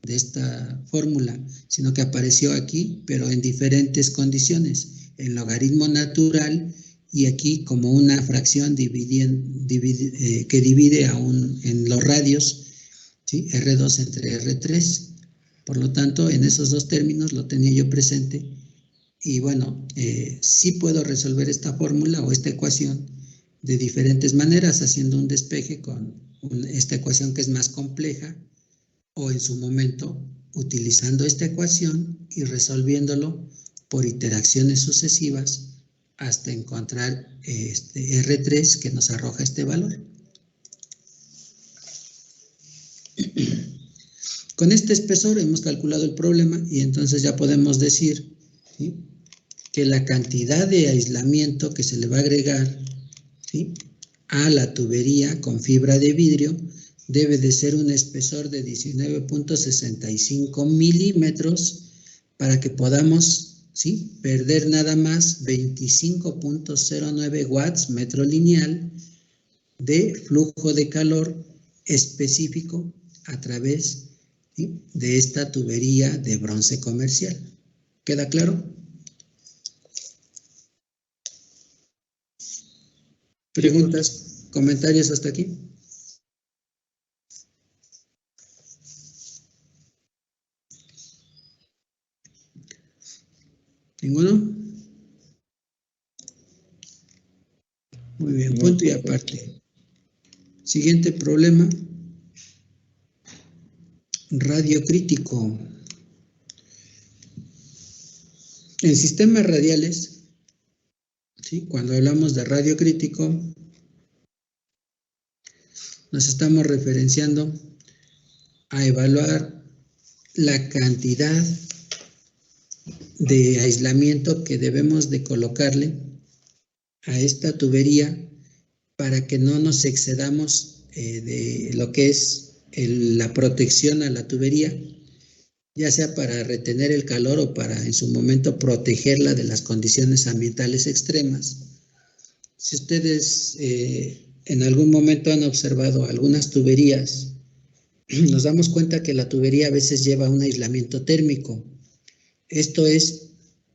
de esta fórmula, sino que apareció aquí, pero en diferentes condiciones, en logaritmo natural y aquí como una fracción que divide en los radios, ¿sí?, R2 entre R3. Por lo tanto, en esos dos términos lo tenía yo presente. Y bueno, sí puedo resolver esta fórmula o esta ecuación de diferentes maneras, haciendo un despeje con esta ecuación que es más compleja, o en su momento utilizando esta ecuación y resolviéndolo por iteraciones sucesivas hasta encontrar este R3 que nos arroja este valor. Con este espesor hemos calculado el problema y entonces ya podemos decir, ¿sí?, que la cantidad de aislamiento que se le va a agregar, ¿sí?, a la tubería con fibra de vidrio debe de ser un espesor de 19.65 milímetros para que podamos, ¿sí?, perder nada más 25.09 watts metro lineal de flujo de calor específico a través, ¿sí?, de esta tubería de bronce comercial. ¿Queda claro? ¿Preguntas, comentarios hasta aquí? ¿Ninguno? Muy bien, punto y aparte. Siguiente problema. Radio crítico. En sistemas radiales, ¿sí?, cuando hablamos de radio crítico, nos estamos referenciando a evaluar la cantidad de aislamiento que debemos de colocarle a esta tubería para que no nos excedamos de lo que es la protección a la tubería, ya sea para retener el calor o para en su momento protegerla de las condiciones ambientales extremas. Si ustedes en algún momento han observado algunas tuberías, nos damos cuenta que la tubería a veces lleva un aislamiento térmico. Esto es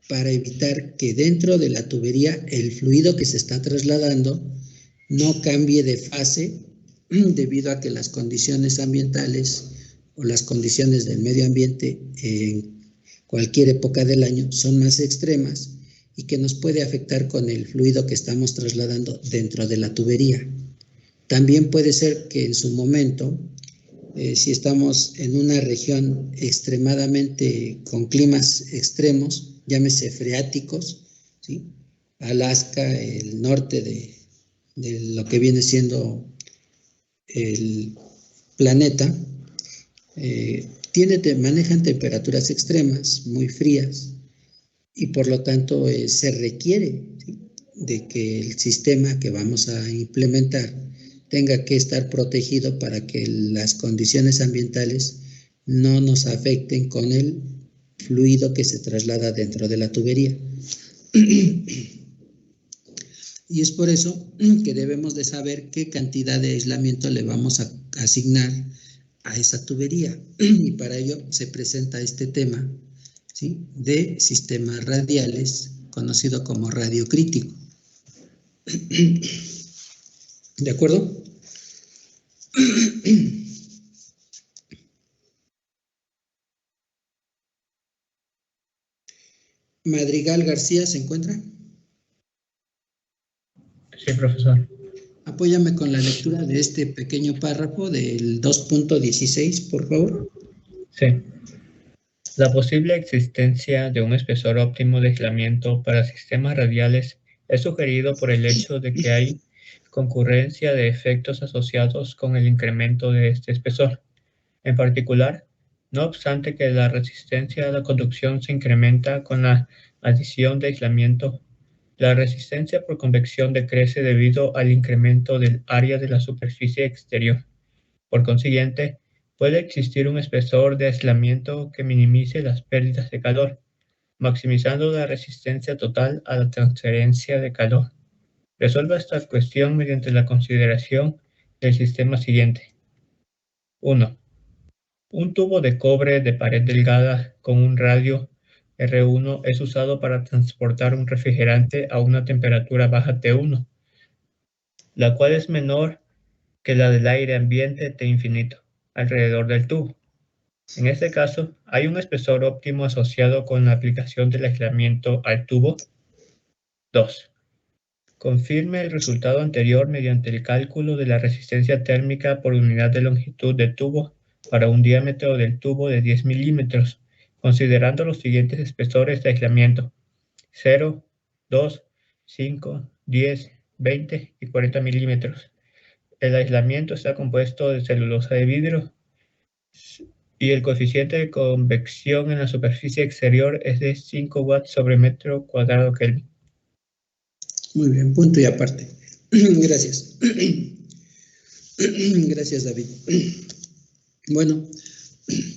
para evitar que dentro de la tubería el fluido que se está trasladando no cambie de fase debido a que las condiciones ambientales o las condiciones del medio ambiente en cualquier época del año son más extremas y que nos puede afectar con el fluido que estamos trasladando dentro de la tubería. También puede ser que en su momento, si estamos en una región extremadamente con climas extremos, llámese freáticos, ¿sí?, Alaska, el norte de lo que viene siendo el planeta, manejan temperaturas extremas, muy frías, y por lo tanto se requiere, ¿sí?, de que el sistema que vamos a implementar tenga que estar protegido para que las condiciones ambientales no nos afecten con el fluido que se traslada dentro de la tubería. Y es por eso que debemos de saber qué cantidad de aislamiento le vamos a asignar a esa tubería. Y para ello se presenta este tema, ¿sí?, de sistemas radiales, conocido como radio crítico. ¿De acuerdo? Madrigal García, ¿se encuentra? Sí, profesor. Apóyame con la lectura de este pequeño párrafo del 2.16, por favor. Sí. La posible existencia de un espesor óptimo de aislamiento para sistemas radiales es sugerido por el hecho de que hay concurrencia de efectos asociados con el incremento de este espesor. En particular, no obstante que la resistencia a la conducción se incrementa con la adición de aislamiento, la resistencia por convección decrece debido al incremento del área de la superficie exterior. Por consiguiente, puede existir un espesor de aislamiento que minimice las pérdidas de calor, maximizando la resistencia total a la transferencia de calor. Resuelva esta cuestión mediante la consideración del sistema siguiente. 1. Un tubo de cobre de pared delgada con un radio R1 es usado para transportar un refrigerante a una temperatura baja T1, la cual es menor que la del aire ambiente T infinito, alrededor del tubo. En este caso, hay un espesor óptimo asociado con la aplicación del aislamiento al tubo. 2. Confirme el resultado anterior mediante el cálculo de la resistencia térmica por unidad de longitud de tubo para un diámetro del tubo de 10 milímetros, considerando los siguientes espesores de aislamiento: 0, 2, 5, 10, 20 y 40 milímetros. El aislamiento está compuesto de celulosa de vidrio y el coeficiente de convección en la superficie exterior es de 5 watts sobre metro cuadrado Kelvin. Muy bien, punto y aparte. Gracias. Gracias, David. Bueno,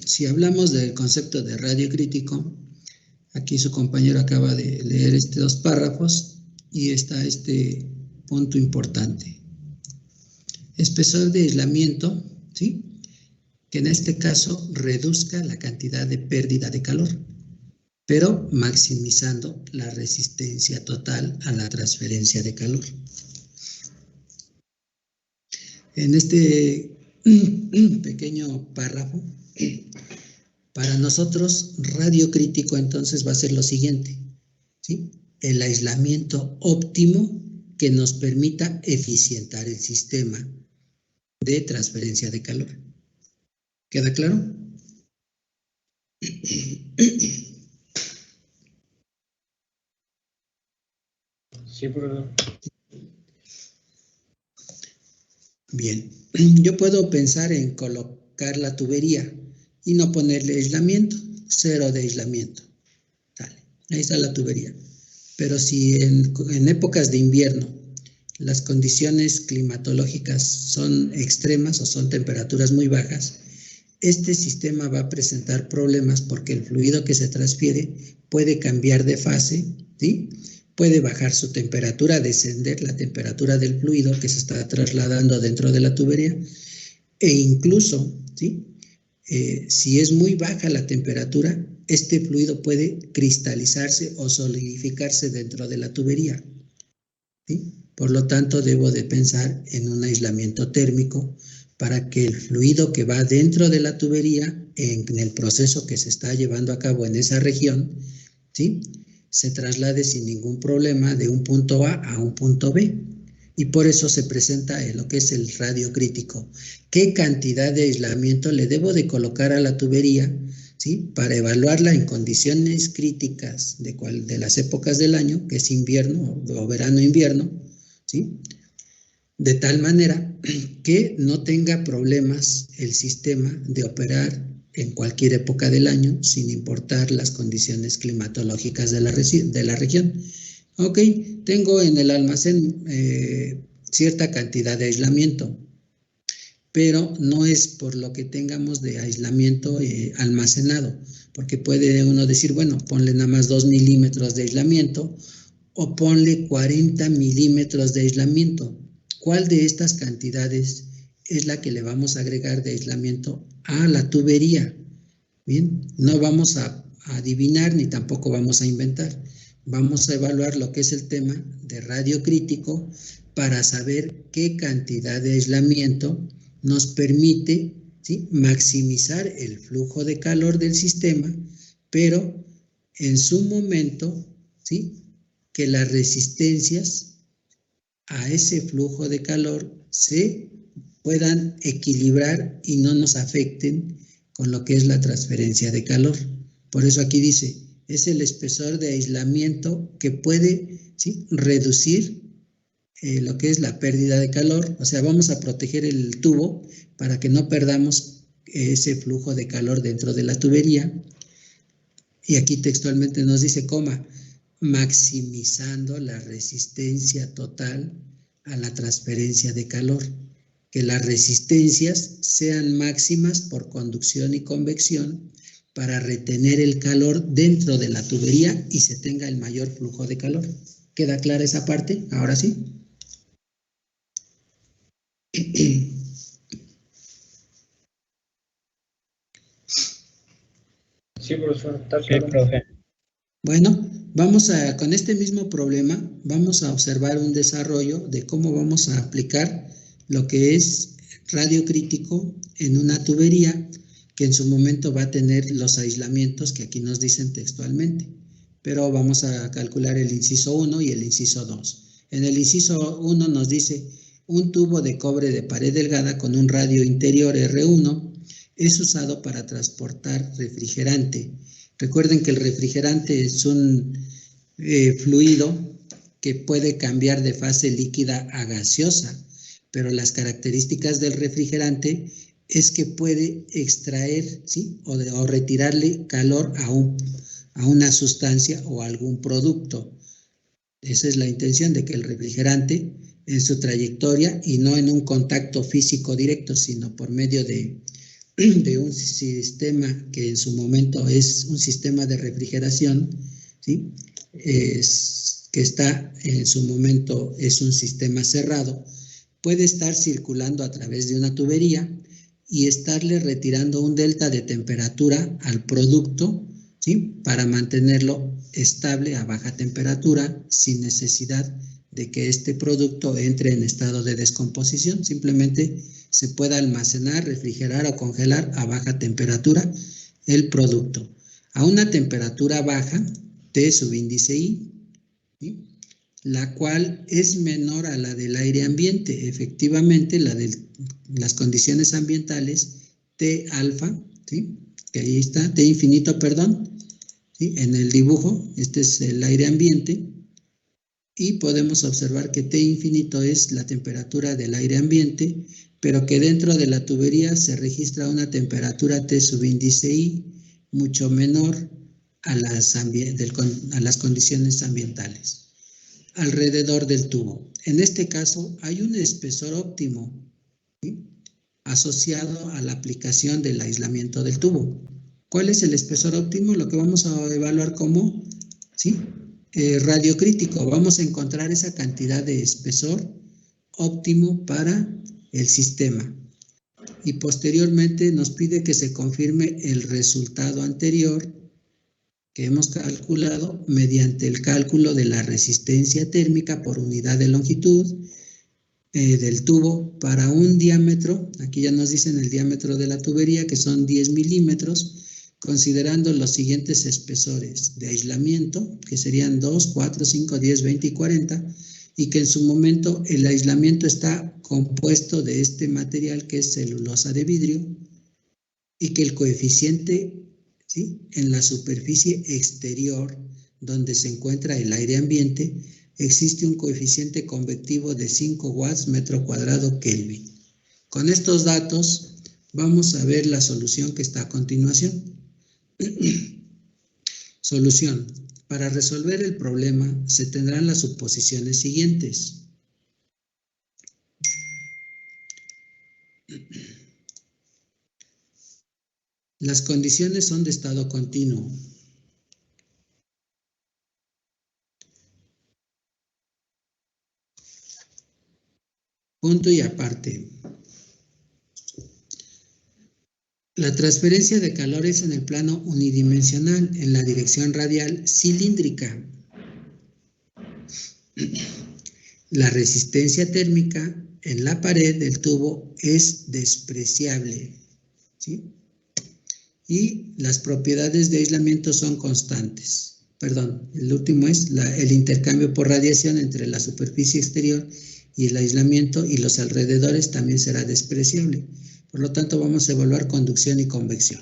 si hablamos del concepto de radio crítico, aquí su compañero acaba de leer dos párrafos y está este punto importante. Espesor de aislamiento, ¿sí? Que en este caso reduzca la cantidad de pérdida de calor, pero maximizando la resistencia total a la transferencia de calor. En este pequeño párrafo, para nosotros radio crítico entonces va a ser lo siguiente, ¿sí? El aislamiento óptimo que nos permita eficientar el sistema de transferencia de calor. ¿Queda claro? Sí, profesor. Bien, yo puedo pensar en colocar la tubería y no ponerle aislamiento, 0 de aislamiento. Dale, ahí está la tubería. Pero si en épocas de invierno las condiciones climatológicas son extremas o son temperaturas muy bajas, este sistema va a presentar problemas porque el fluido que se transfiere puede cambiar de fase, ¿sí? Puede bajar su temperatura, descender la temperatura del fluido que se está trasladando dentro de la tubería e incluso, ¿sí? Si es muy baja la temperatura, este fluido puede cristalizarse o solidificarse dentro de la tubería, ¿sí? Por lo tanto, debo de pensar en un aislamiento térmico para que el fluido que va dentro de la tubería, en el proceso que se está llevando a cabo en esa región, ¿sí? Se traslade sin ningún problema de un punto A a un punto B. Y por eso se presenta lo que es el radio crítico. ¿Qué cantidad de aislamiento le debo de colocar a la tubería, ¿sí? Para evaluarla en condiciones críticas de las épocas del año, que es invierno o verano-invierno, ¿sí? De tal manera que no tenga problemas el sistema de operar en cualquier época del año, sin importar las condiciones climatológicas de la región. Ok, tengo en el almacén cierta cantidad de aislamiento, pero no es por lo que tengamos de aislamiento almacenado, porque puede uno decir, bueno, ponle nada más 2 milímetros de aislamiento o ponle 40 milímetros de aislamiento. ¿Cuál de estas cantidades es la que le vamos a agregar de aislamiento a la tubería? Bien, no vamos a adivinar ni tampoco vamos a inventar. Vamos a evaluar lo que es el tema de radio crítico para saber qué cantidad de aislamiento nos permite, ¿sí? Maximizar el flujo de calor del sistema, pero en su momento, ¿sí? Que las resistencias a ese flujo de calor se puedan equilibrar y no nos afecten con lo que es la transferencia de calor. Por eso aquí dice, es el espesor de aislamiento que puede, ¿sí? Reducir lo que es la pérdida de calor. O sea, vamos a proteger el tubo para que no perdamos ese flujo de calor dentro de la tubería. Y aquí textualmente nos dice, maximizando la resistencia total a la transferencia de calor. Que las resistencias sean máximas por conducción y convección para retener el calor dentro de la tubería y se tenga el mayor flujo de calor. ¿Queda clara esa parte? Ahora sí. Sí, profesor, está Sí, claro. profe. Bueno, con este mismo problema, vamos a observar un desarrollo de cómo vamos a aplicar lo que es radio crítico en una tubería que en su momento va a tener los aislamientos que aquí nos dicen textualmente. Pero vamos a calcular el inciso 1 y el inciso 2. En el inciso 1 nos dice un tubo de cobre de pared delgada con un radio interior R1 es usado para transportar refrigerante. Recuerden que el refrigerante es un fluido que puede cambiar de fase líquida a gaseosa, pero las características del refrigerante es que puede extraer, ¿sí?, o retirarle calor a una sustancia o a algún producto. Esa es la intención de que el refrigerante en su trayectoria y no en un contacto físico directo, sino por medio de un sistema que en su momento es un sistema de refrigeración, ¿sí?, que está en su momento es un sistema cerrado, puede estar circulando a través de una tubería y estarle retirando un delta de temperatura al producto, ¿sí?, para mantenerlo estable a baja temperatura sin necesidad de que este producto entre en estado de descomposición. Simplemente se puede almacenar, refrigerar o congelar a baja temperatura el producto. A una temperatura baja, T subíndice I, ¿sí?, la cual es menor a la del aire ambiente. Efectivamente, la de las condiciones ambientales, T alfa, ¿sí?, que ahí está, T infinito, perdón, ¿sí?, en el dibujo, este es el aire ambiente, y podemos observar que T infinito es la temperatura del aire ambiente, pero que dentro de la tubería se registra una temperatura T subíndice I mucho menor a las condiciones ambientales alrededor del tubo. En este caso hay un espesor óptimo, ¿sí?, asociado a la aplicación del aislamiento del tubo. ¿Cuál es el espesor óptimo? Lo que vamos a evaluar como, ¿sí?, radiocrítico. Vamos a encontrar esa cantidad de espesor óptimo para el sistema. Y posteriormente nos pide que se confirme el resultado anterior que hemos calculado mediante el cálculo de la resistencia térmica por unidad de longitud del tubo para un diámetro. Aquí ya nos dicen el diámetro de la tubería, que son 10 milímetros, considerando los siguientes espesores de aislamiento, que serían 2, 4, 5, 10, 20 y 40, y que en su momento el aislamiento está compuesto de este material que es celulosa de vidrio, y que el coeficiente, ¿sí?, en la superficie exterior donde se encuentra el aire ambiente existe un coeficiente convectivo de 5 watts metro cuadrado Kelvin. Con estos datos vamos a ver la solución que está a continuación. Solución. Para resolver el problema se tendrán las suposiciones siguientes. Las condiciones son de estado continuo. Punto y aparte. La transferencia de calor es en el plano unidimensional, en la dirección radial cilíndrica. La resistencia térmica en la pared del tubo es despreciable, ¿sí? Y las propiedades de aislamiento son constantes. Perdón, el último es el intercambio por radiación entre la superficie exterior y el aislamiento y los alrededores también será despreciable. Por lo tanto, vamos a evaluar conducción y convección.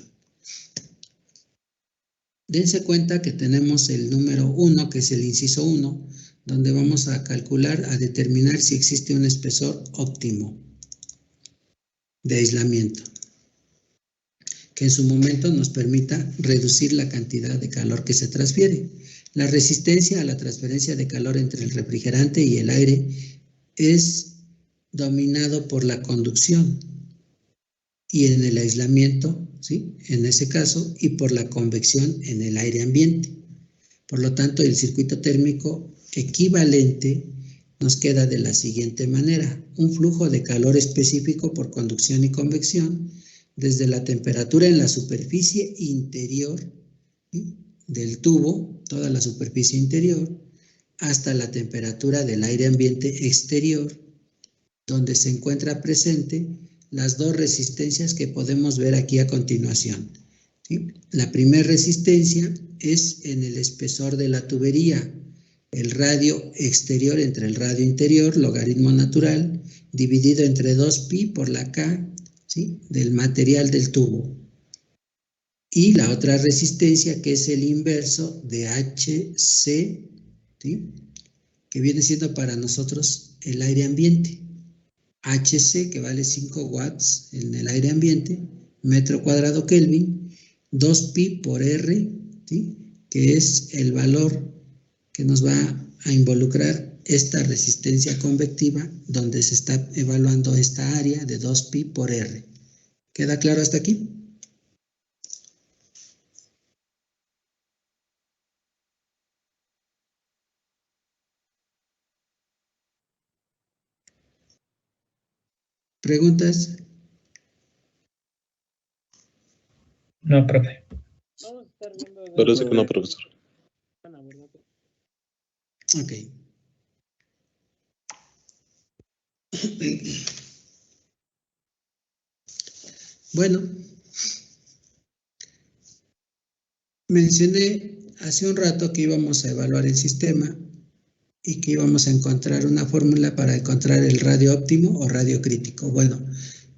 Dense cuenta que tenemos el número 1, que es el inciso 1, donde vamos a calcular, a determinar si existe un espesor óptimo de aislamiento, que en su momento nos permita reducir la cantidad de calor que se transfiere. La resistencia a la transferencia de calor entre el refrigerante y el aire es dominado por la conducción, y en el aislamiento, ¿sí?, en ese caso, y por la convección en el aire ambiente. Por lo tanto, el circuito térmico equivalente nos queda de la siguiente manera: un flujo de calor específico por conducción y convección desde la temperatura en la superficie interior, ¿sí?, del tubo, toda la superficie interior, hasta la temperatura del aire ambiente exterior, donde se encuentra presente las dos resistencias que podemos ver aquí a continuación, ¿sí? La primera resistencia es en el espesor de la tubería, el radio exterior entre el radio interior, logaritmo natural, dividido entre 2pi por la K, ¿sí?, ¿sí?, del material del tubo. Y la otra resistencia, que es el inverso de HC, ¿sí?, que viene siendo para nosotros el aire ambiente. HC, que vale 5 watts en el aire ambiente, metro cuadrado Kelvin, 2pi por R, ¿sí?, que es el valor que nos va a involucrar esta resistencia convectiva, donde se está evaluando esta área de 2pi por R. ¿Queda claro hasta aquí? ¿Preguntas? No, profe. Vamos a estar viendo de Parece que no, profesor. Ana, ¿verdad? Ok. Bueno, mencioné hace un rato que íbamos a evaluar el sistema y que íbamos a encontrar una fórmula para encontrar el radio óptimo o radio crítico. Bueno,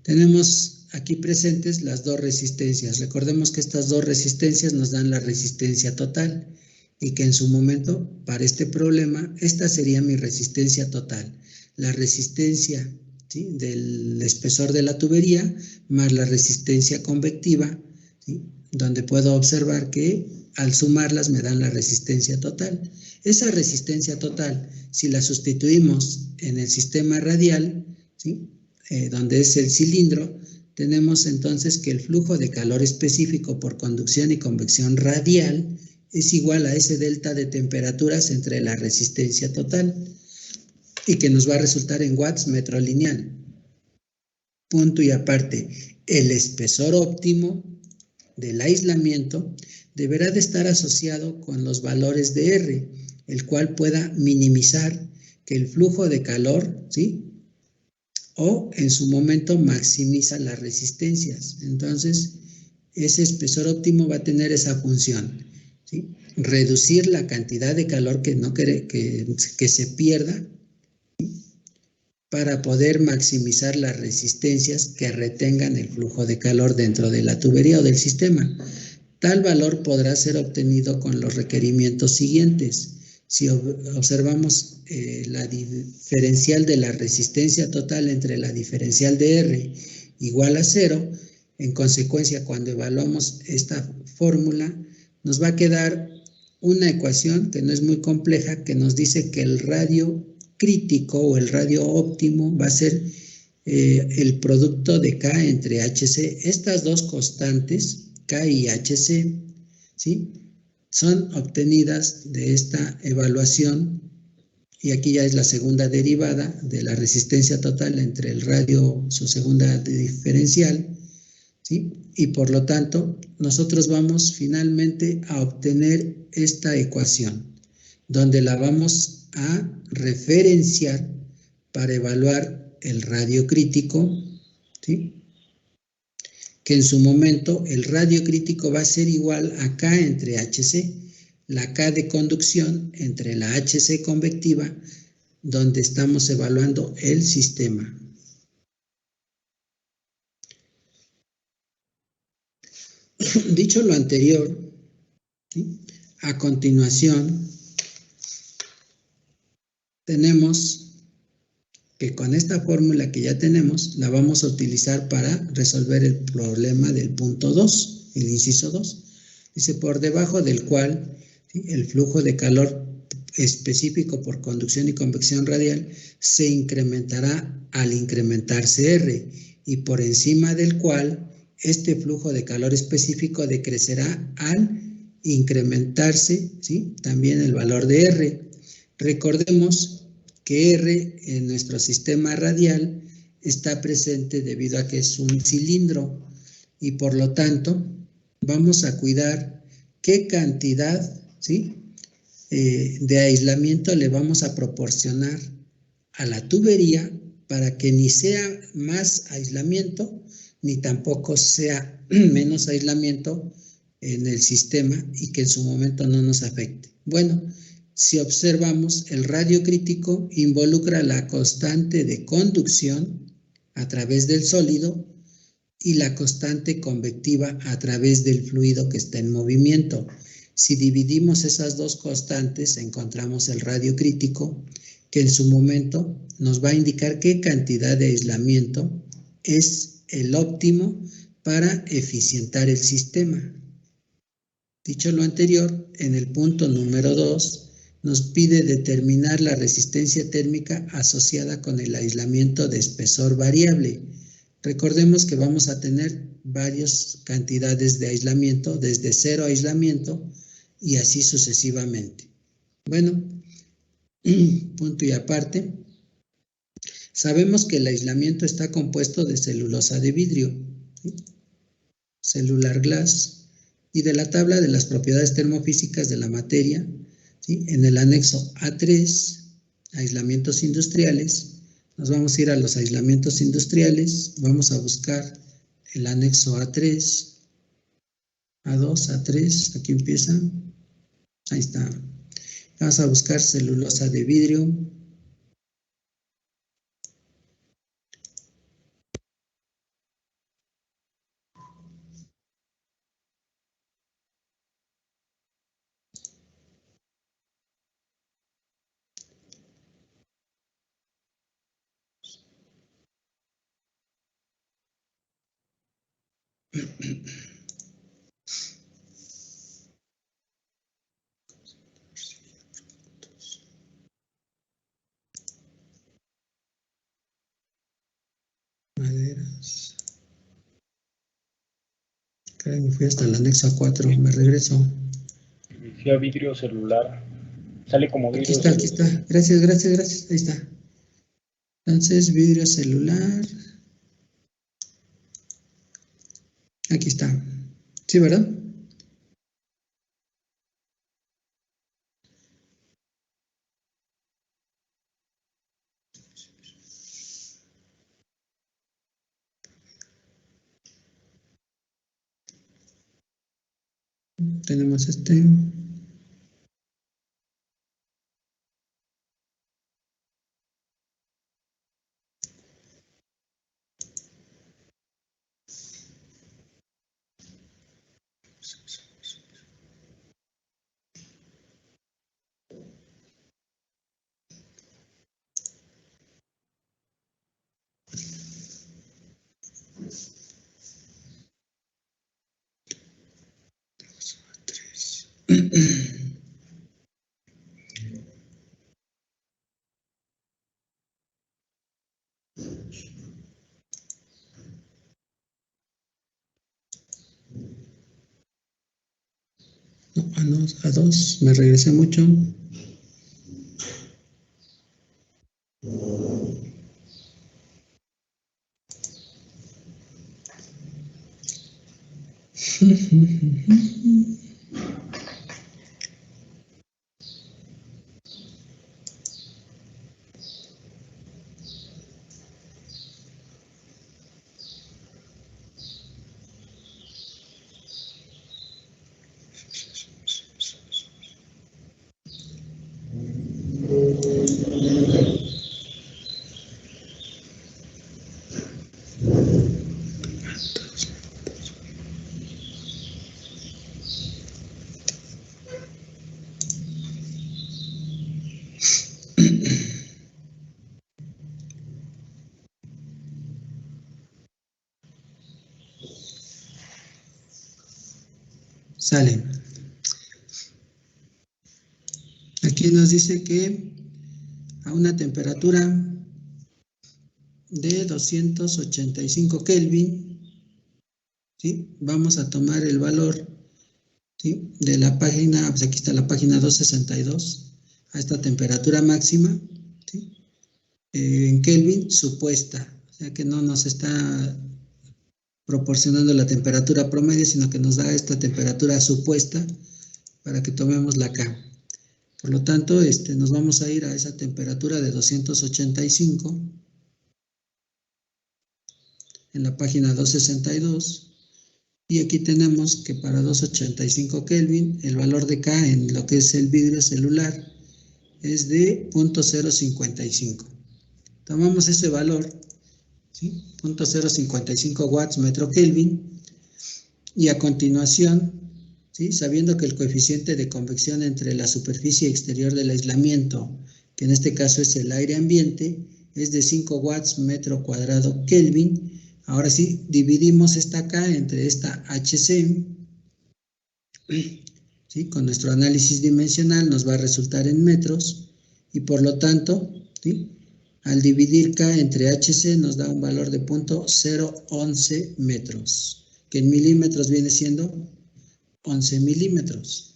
tenemos aquí presentes las dos resistencias. Recordemos que estas dos resistencias nos dan la resistencia total y que en su momento, para este problema, esta sería mi resistencia total. La resistencia, ¿sí?, del espesor de la tubería más la resistencia convectiva, ¿sí?, donde puedo observar que al sumarlas me dan la resistencia total. Esa resistencia total, si la sustituimos en el sistema radial, ¿sí?, donde es el cilindro, tenemos entonces que el flujo de calor específico por conducción y convección radial es igual a ese delta de temperaturas entre la resistencia total y que nos va a resultar en watts metro lineal. Punto y aparte, el espesor óptimo del aislamiento deberá de estar asociado con los valores de R, el cual pueda minimizar que el flujo de calor, ¿sí?, o en su momento maximiza las resistencias. Entonces, ese espesor óptimo va a tener esa función, ¿sí?, reducir la cantidad de calor que se pierda, ¿sí?, para poder maximizar las resistencias que retengan el flujo de calor dentro de la tubería o del sistema. Tal valor podrá ser obtenido con los requerimientos siguientes. Si observamos la diferencial de la resistencia total entre la diferencial de R igual a 0, en consecuencia, cuando evaluamos esta fórmula, nos va a quedar una ecuación que no es muy compleja, que nos dice que el radio crítico o el radio óptimo va a ser el producto de K entre HC. Estas dos constantes, K y HC, ¿sí?, son obtenidas de esta evaluación, y aquí ya es la segunda derivada de la resistencia total entre el radio, su segunda diferencial, ¿sí?, y por lo tanto nosotros vamos finalmente a obtener esta ecuación, donde la vamos a referenciar para evaluar el radio crítico, ¿sí?, que en su momento el radio crítico va a ser igual a K entre HC, la K de conducción entre la HC convectiva, donde estamos evaluando el sistema. Dicho lo anterior, ¿sí?, a continuación tenemos que con esta fórmula que ya tenemos, la vamos a utilizar para resolver el problema del punto 2, el inciso 2. Dice, por debajo del cual, ¿sí?, el flujo de calor específico por conducción y convección radial se incrementará al incrementarse R, y por encima del cual este flujo de calor específico decrecerá al incrementarse, ¿sí?, también el valor de R. Recordemos que R en nuestro sistema radial está presente debido a que es un cilindro, y por lo tanto vamos a cuidar qué cantidad, ¿sí?, de aislamiento le vamos a proporcionar a la tubería para que ni sea más aislamiento ni tampoco sea menos aislamiento en el sistema y que en su momento no nos afecte. Bueno, si observamos, el radio crítico involucra la constante de conducción a través del sólido, y la constante convectiva a través del fluido que está en movimiento. Si dividimos esas dos constantes, encontramos el radio crítico, que en su momento nos va a indicar qué cantidad de aislamiento es el óptimo para eficientar el sistema. Dicho lo anterior, en el punto número 2, nos pide determinar la resistencia térmica asociada con el aislamiento de espesor variable. Recordemos que vamos a tener varias cantidades de aislamiento, desde 0 aislamiento y así sucesivamente. Bueno, punto y aparte, sabemos que el aislamiento está compuesto de celulosa de vidrio, ¿sí? Cellular glass, y de la tabla de las propiedades termofísicas de la materia, ¿sí? En el anexo A3, aislamientos industriales, nos vamos a ir a los aislamientos industriales, vamos a buscar el anexo A3, A2, A3, aquí empieza, ahí está. Vamos a buscar celulosa de vidrio. Maderas. Caray, me fui hasta el anexo A4, me regreso. Decía vidrio celular. Sale como vidrio. Aquí está. Gracias. Ahí está. Entonces, vidrio celular. Aquí está. ¿Sí, verdad? Tenemos este. No, A2, me regresé mucho. Sale. Aquí nos dice que a una temperatura de 285 Kelvin, ¿sí? Vamos a tomar el valor, ¿sí? De la página, pues aquí está la página 262, a esta temperatura máxima, ¿sí? En Kelvin supuesta, o sea que no nos está proporcionando la temperatura promedio, sino que nos da esta temperatura supuesta para que tomemos la K. Por lo tanto, nos vamos a ir a esa temperatura de 285 en la página 262 y aquí tenemos que para 285 Kelvin el valor de K en lo que es el vidrio celular es de 0.055. Tomamos ese valor ¿sí? 0.055 watts metro Kelvin. Y a continuación, ¿sí? Sabiendo que el coeficiente de convección entre la superficie exterior del aislamiento, que en este caso es el aire ambiente, es de 5 watts metro cuadrado Kelvin. Ahora sí, dividimos esta K entre esta HC, ¿sí? Con nuestro análisis dimensional nos va a resultar en metros y por lo tanto, ¿sí? Al dividir K entre HC nos da un valor de 0.011 metros, que en milímetros viene siendo 11 milímetros.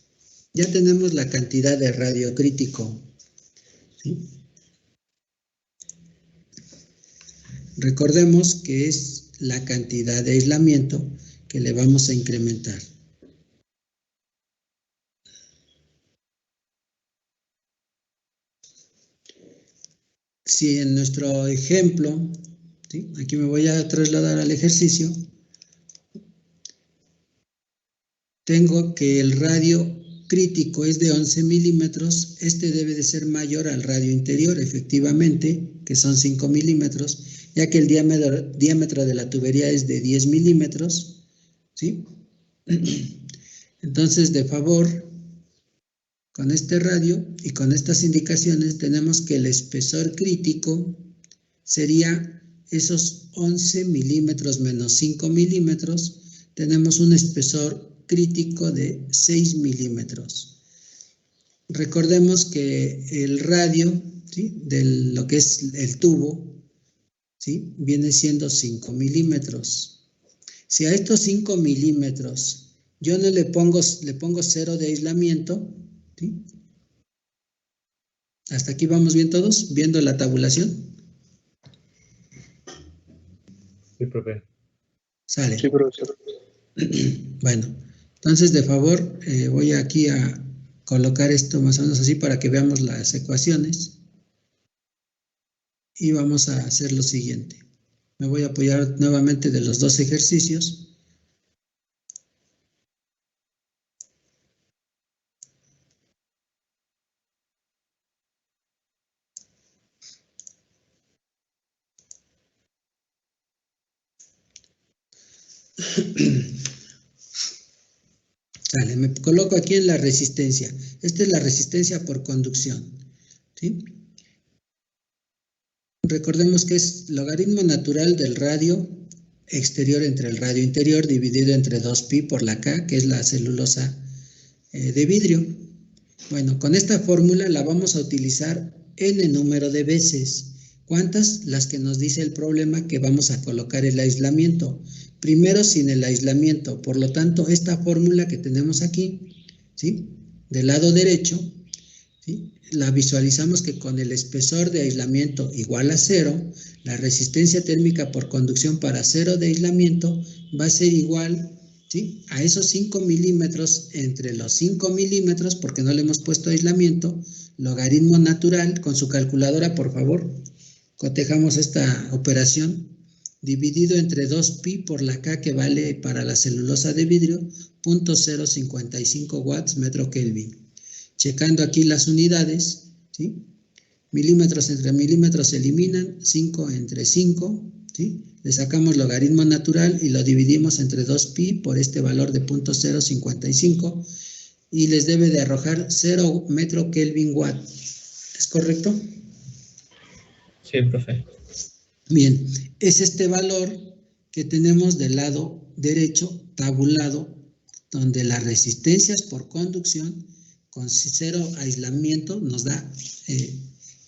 Ya tenemos la cantidad de radio crítico, ¿sí? Recordemos que es la cantidad de aislamiento que le vamos a incrementar. Si en nuestro ejemplo, ¿sí? Aquí me voy a trasladar al ejercicio, tengo que el radio crítico es de 11 milímetros, este debe de ser mayor al radio interior, efectivamente, que son 5 milímetros, ya que el diámetro de la tubería es de 10 milímetros, ¿sí? Entonces, de favor, con este radio y con estas indicaciones tenemos que el espesor crítico sería esos 11 milímetros menos 5 milímetros, tenemos un espesor crítico de 6 milímetros. Recordemos que el radio, ¿sí? De lo que es el tubo, ¿sí? Viene siendo 5 milímetros. Si a estos 5 milímetros yo no le pongo 0 de aislamiento, ¿sí? ¿Hasta aquí vamos bien todos? ¿Viendo la tabulación? Sí, profe. Sale. Sí, profesor. Bueno, entonces de favor voy aquí a colocar esto más o menos así para que veamos las ecuaciones y vamos a hacer lo siguiente. Me voy a apoyar nuevamente de los dos ejercicios. Vale, me coloco aquí en la resistencia. Esta es la resistencia por conducción, ¿sí? Recordemos que es logaritmo natural del radio exterior entre el radio interior dividido entre 2pi por la K, que es la celulosa de vidrio. Bueno, con esta fórmula la vamos a utilizar n número de veces. ¿Cuántas? Las que nos dice el problema que vamos a colocar el aislamiento. Primero sin el aislamiento, por lo tanto, esta fórmula que tenemos aquí, ¿sí? Del lado derecho, ¿sí? La visualizamos que con el espesor de aislamiento igual a 0, la resistencia térmica por conducción para 0 de aislamiento va a ser igual, ¿sí? A esos 5 milímetros entre los 5 milímetros, porque no le hemos puesto aislamiento, logaritmo natural, con su calculadora, por favor, cotejamos esta operación, dividido entre 2pi por la K que vale para la celulosa de vidrio, 0.055 watts metro Kelvin. Checando aquí las unidades, ¿sí? Milímetros entre milímetros se eliminan, 5 entre 5, ¿sí? Le sacamos logaritmo natural y lo dividimos entre 2pi por este valor de 0.055 y les debe de arrojar 0 metro Kelvin watt. ¿Es correcto? Sí, profe. Bien, es este valor que tenemos del lado derecho tabulado, donde las resistencias por conducción con 0 aislamiento nos da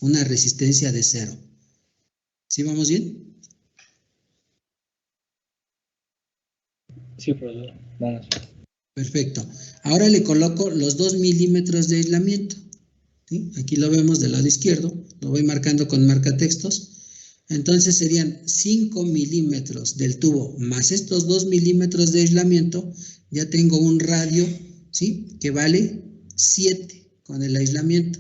una resistencia de 0. ¿Sí vamos bien? Sí, profesor. Vamos. Perfecto. Ahora le coloco los 2 milímetros de aislamiento, ¿sí? Aquí lo vemos del lado izquierdo, lo voy marcando con marcatextos. Entonces serían 5 milímetros del tubo más estos 2 milímetros de aislamiento, ya tengo un radio, ¿sí? Que vale 7 con el aislamiento.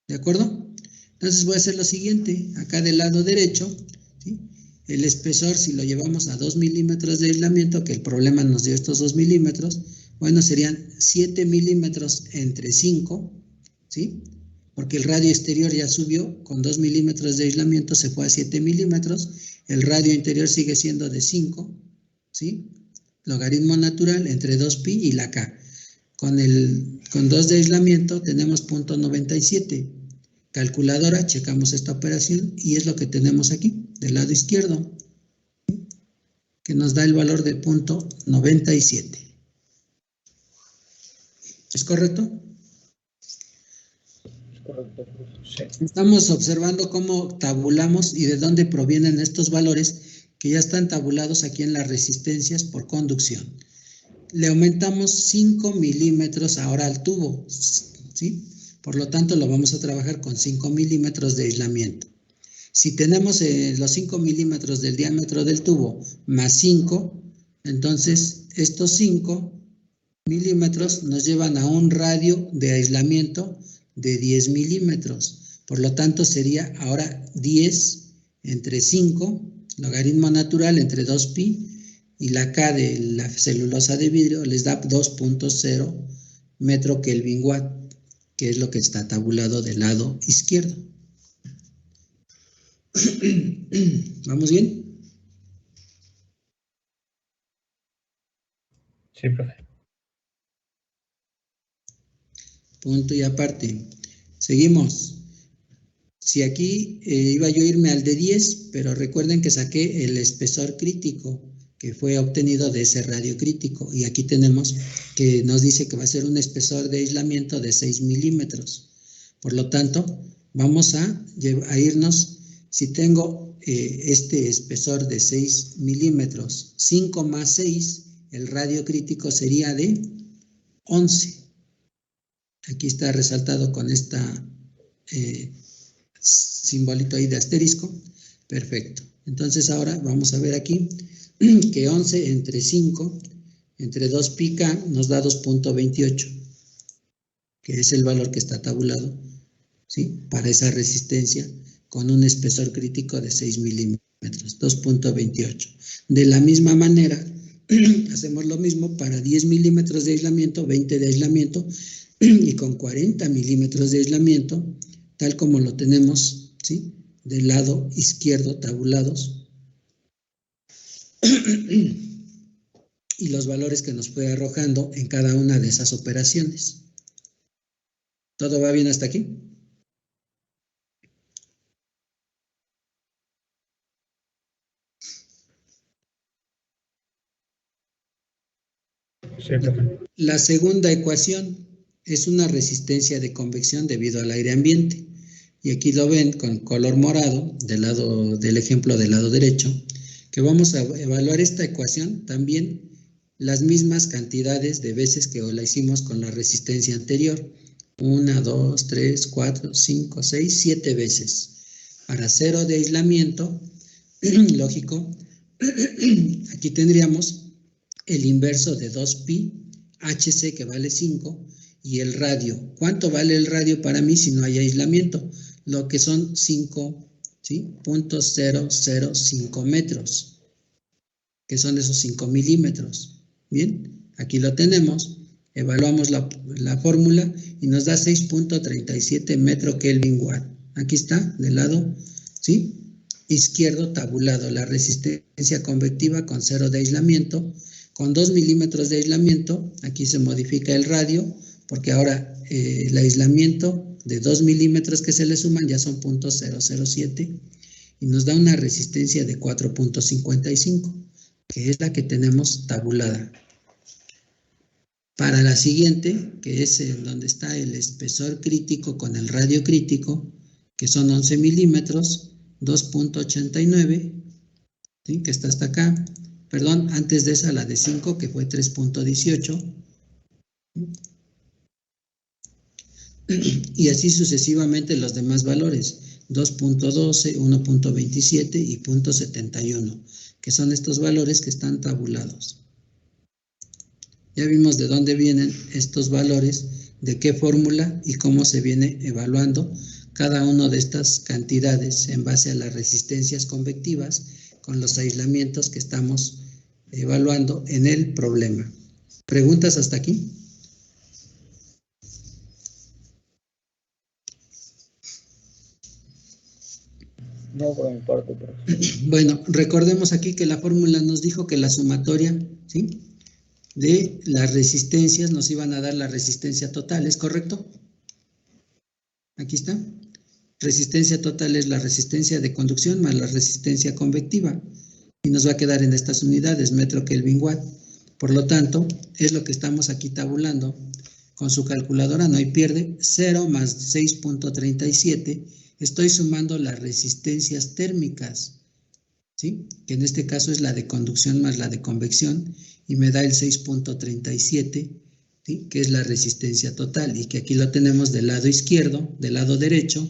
¿De acuerdo? Entonces voy a hacer lo siguiente, acá del lado derecho, ¿sí? El espesor, si lo llevamos a 2 milímetros de aislamiento, que el problema nos dio estos 2 milímetros, bueno, serían 7 milímetros entre 5, ¿sí? Porque el radio exterior ya subió, con 2 milímetros de aislamiento se fue a 7 milímetros, El radio interior sigue siendo de 5, ¿sí? Logaritmo natural entre 2pi y la K. Con 2 de aislamiento tenemos 0.97. Calculadora, checamos esta operación y es lo que tenemos aquí, del lado izquierdo, que nos da el valor de 0.97. ¿Es correcto? Es correcto, profesor. Sí. Estamos observando cómo tabulamos y de dónde provienen estos valores que ya están tabulados aquí en las resistencias por conducción. Le aumentamos 5 milímetros ahora al tubo, ¿sí? Por lo tanto, lo vamos a trabajar con 5 milímetros de aislamiento. Si tenemos los 5 milímetros del diámetro del tubo más 5, entonces estos 5 milímetros nos llevan a un radio de aislamiento de 10 milímetros. Por lo tanto, sería ahora 10 entre 5, logaritmo natural entre 2pi, y la K de la celulosa de vidrio les da 2.0 metro Kelvin watt, que es lo que está tabulado del lado izquierdo. ¿Vamos bien? Sí, profe. Punto y aparte. Seguimos. Si aquí iba yo a irme al de 10, pero recuerden que saqué el espesor crítico que fue obtenido de ese radio crítico. Y aquí tenemos que nos dice que va a ser un espesor de aislamiento de 6 milímetros. Por lo tanto, vamos a irnos, si tengo este espesor de 6 milímetros, 5 más 6, el radio crítico sería de 11. Aquí está resaltado con esta simbolito ahí de asterisco. Perfecto. Entonces ahora vamos a ver aquí que 11 entre 5, entre 2 pi K, nos da 2.28, que es el valor que está tabulado, ¿sí? Para esa resistencia con un espesor crítico de 6 milímetros, 2.28. De la misma manera, hacemos lo mismo para 10 milímetros de aislamiento, 20 de aislamiento, y con 40 milímetros de aislamiento, tal como lo tenemos, ¿sí? Del lado izquierdo tabulados, y los valores que nos fue arrojando en cada una de esas operaciones. ¿Todo va bien hasta aquí? Sí, profe. La segunda ecuación es una resistencia de convección debido al aire ambiente. Y aquí lo ven con color morado del ejemplo del lado derecho, que vamos a evaluar esta ecuación también las mismas cantidades de veces que la hicimos con la resistencia anterior. 1, 2, 3, 4, 5, 6, 7 veces. Para 0 de aislamiento, lógico, aquí tendríamos el inverso de 2pi, HC que vale 5, y el radio. ¿Cuánto vale el radio para mí si no hay aislamiento? Lo que son 5, ¿sí? 0.005 metros, que son esos 5 milímetros. Bien, aquí lo tenemos, evaluamos la fórmula y nos da 6.37 metro Kelvin watt. Aquí está, del lado, ¿sí? Izquierdo tabulado, la resistencia convectiva con 0 de aislamiento, con 2 milímetros de aislamiento. Aquí se modifica el radio, porque ahora el aislamiento de 2 milímetros que se le suman ya son 0.007 y nos da una resistencia de 4.55, que es la que tenemos tabulada. Para la siguiente, que es en donde está el espesor crítico con el radio crítico, que son 11 milímetros, 2.89, ¿sí? Que está hasta acá. Perdón, antes de esa la de 5, que fue 3.18. Y así sucesivamente los demás valores, 2.12, 1.27 y 0.71, que son estos valores que están tabulados. Ya vimos de dónde vienen estos valores, de qué fórmula y cómo se viene evaluando cada una de estas cantidades en base a las resistencias convectivas con los aislamientos que estamos evaluando en el problema. ¿Preguntas hasta aquí? No, por mi parte, profesor. Bueno, recordemos aquí que la fórmula nos dijo que la sumatoria, ¿sí?, de las resistencias nos iban a dar la resistencia total, ¿es correcto? Aquí está. Resistencia total es la resistencia de conducción más la resistencia convectiva. Y nos va a quedar en estas unidades, metro Kelvin watt. Por lo tanto, es lo que estamos aquí tabulando con su calculadora, no hay pierde, 0 más 6.37. Estoy sumando las resistencias térmicas, ¿sí?, que en este caso es la de conducción más la de convección, y me da el 6.37, ¿sí?, que es la resistencia total, y que aquí lo tenemos del lado izquierdo, del lado derecho,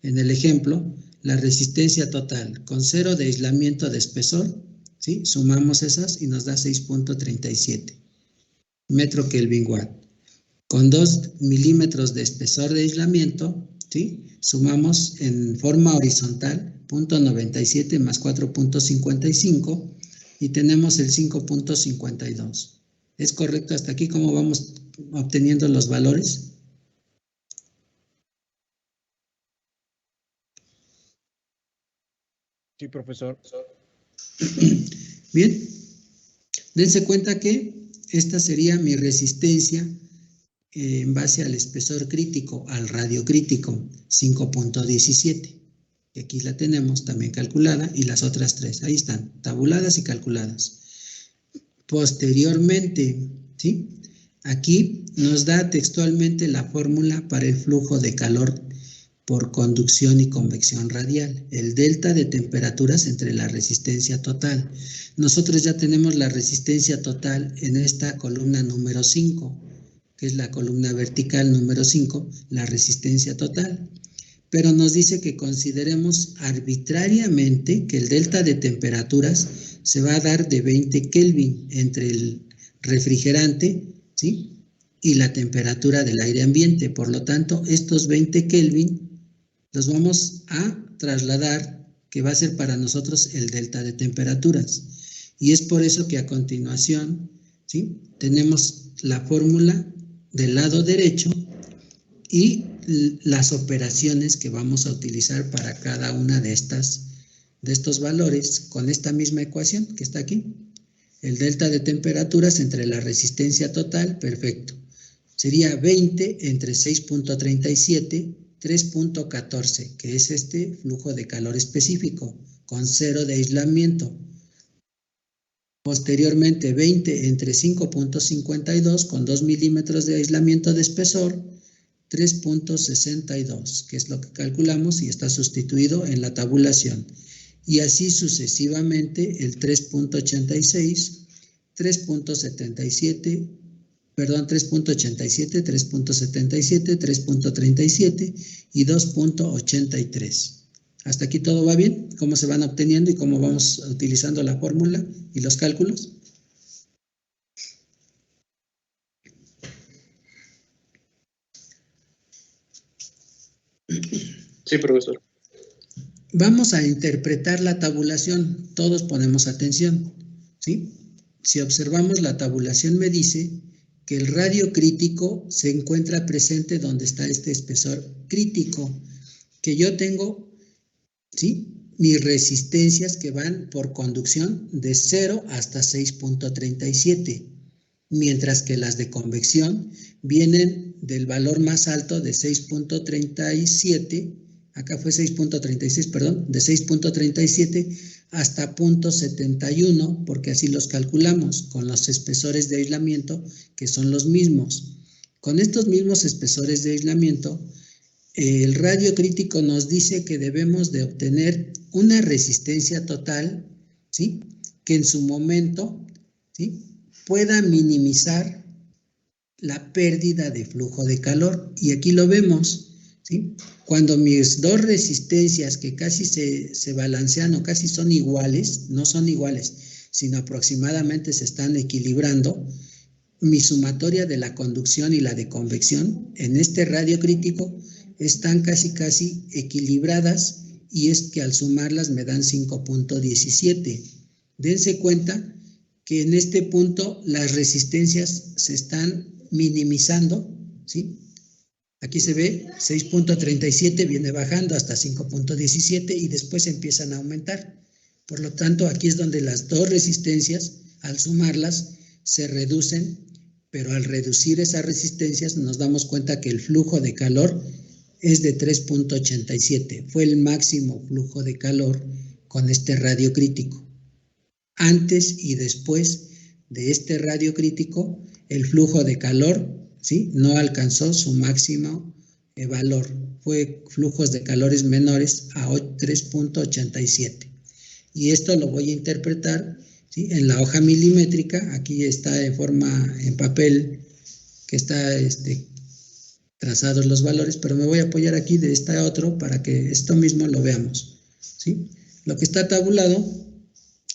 en el ejemplo, la resistencia total con 0 de aislamiento de espesor, ¿sí?, sumamos esas y nos da 6.37 metro Kelvin watt. Con 2 milímetros de espesor de aislamiento, ¿sí?, sumamos en forma horizontal 0.97 más 4.55 y tenemos el 5.52. ¿Es correcto hasta aquí? ¿Cómo vamos obteniendo los valores? Sí, profesor. Bien, dense cuenta que esta sería mi resistencia en base al espesor crítico, al radio crítico, 5.17. Y aquí la tenemos también calculada, y las otras tres, ahí están, tabuladas y calculadas. Posteriormente, ¿sí?, aquí nos da textualmente la fórmula para el flujo de calor por conducción y convección radial, el delta de temperaturas entre la resistencia total. Nosotros ya tenemos la resistencia total en esta columna número 5, que es la columna vertical número 5, la resistencia total. Pero nos dice que consideremos arbitrariamente que el delta de temperaturas se va a dar de 20 Kelvin entre el refrigerante, ¿sí?, y la temperatura del aire ambiente. Por lo tanto, estos 20 Kelvin los vamos a trasladar, que va a ser para nosotros el delta de temperaturas. Y es por eso que a continuación, ¿sí?, tenemos la fórmula del lado derecho y las operaciones que vamos a utilizar para cada una de estos valores con esta misma ecuación que está aquí. El delta de temperaturas entre la resistencia total, perfecto. Sería 20 entre 6.37, 3.14, que es este flujo de calor específico, con 0 de aislamiento. Posteriormente, 20 entre 5.52, con 2 milímetros de aislamiento de espesor, 3.62, que es lo que calculamos y está sustituido en la tabulación. Y así sucesivamente el 3.86, 3.77, perdón, 3.87, 3.77, 3.37 y 2.83. ¿Hasta aquí todo va bien? ¿Cómo se van obteniendo y cómo vamos utilizando la fórmula y los cálculos? Sí, profesor. Vamos a interpretar la tabulación. Todos ponemos atención, ¿sí? Si observamos la tabulación me dice que el radio crítico se encuentra presente donde está este espesor crítico, que yo tengo, ¿sí?, mis resistencias que van por conducción de 0 hasta 6.37, mientras que las de convección vienen del valor más alto de 6.37, acá fue 6.36, perdón, de 6.37 hasta 0.71, porque así los calculamos, con los espesores de aislamiento que son los mismos. Con estos mismos espesores de aislamiento, el radio crítico nos dice que debemos de obtener una resistencia total, ¿sí?, que en su momento, ¿sí?, pueda minimizar la pérdida de flujo de calor. Y aquí lo vemos, ¿sí? Cuando mis dos resistencias que casi se balancean o casi son iguales, no son iguales, sino aproximadamente se están equilibrando, mi sumatoria de la conducción y la de convección en este radio crítico están casi equilibradas, y es que al sumarlas me dan 5.17. Dense cuenta que en este punto las resistencias se están minimizando, ¿sí? Aquí se ve 6.37, viene bajando hasta 5.17 y después empiezan a aumentar. Por lo tanto, aquí es donde las dos resistencias, al sumarlas, se reducen, pero al reducir esas resistencias nos damos cuenta que el flujo de calor es de 3.87. Fue el máximo flujo de calor con este radio crítico. Antes y después de este radio crítico, el flujo de calor, ¿sí?, no alcanzó su máximo valor. Fue flujos de calores menores a 3.87. Y esto lo voy a interpretar, ¿sí?, en la hoja milimétrica. Aquí está en papel que está trazados los valores, pero me voy a apoyar aquí de este otro para que esto mismo lo veamos, ¿sí? Lo que está tabulado,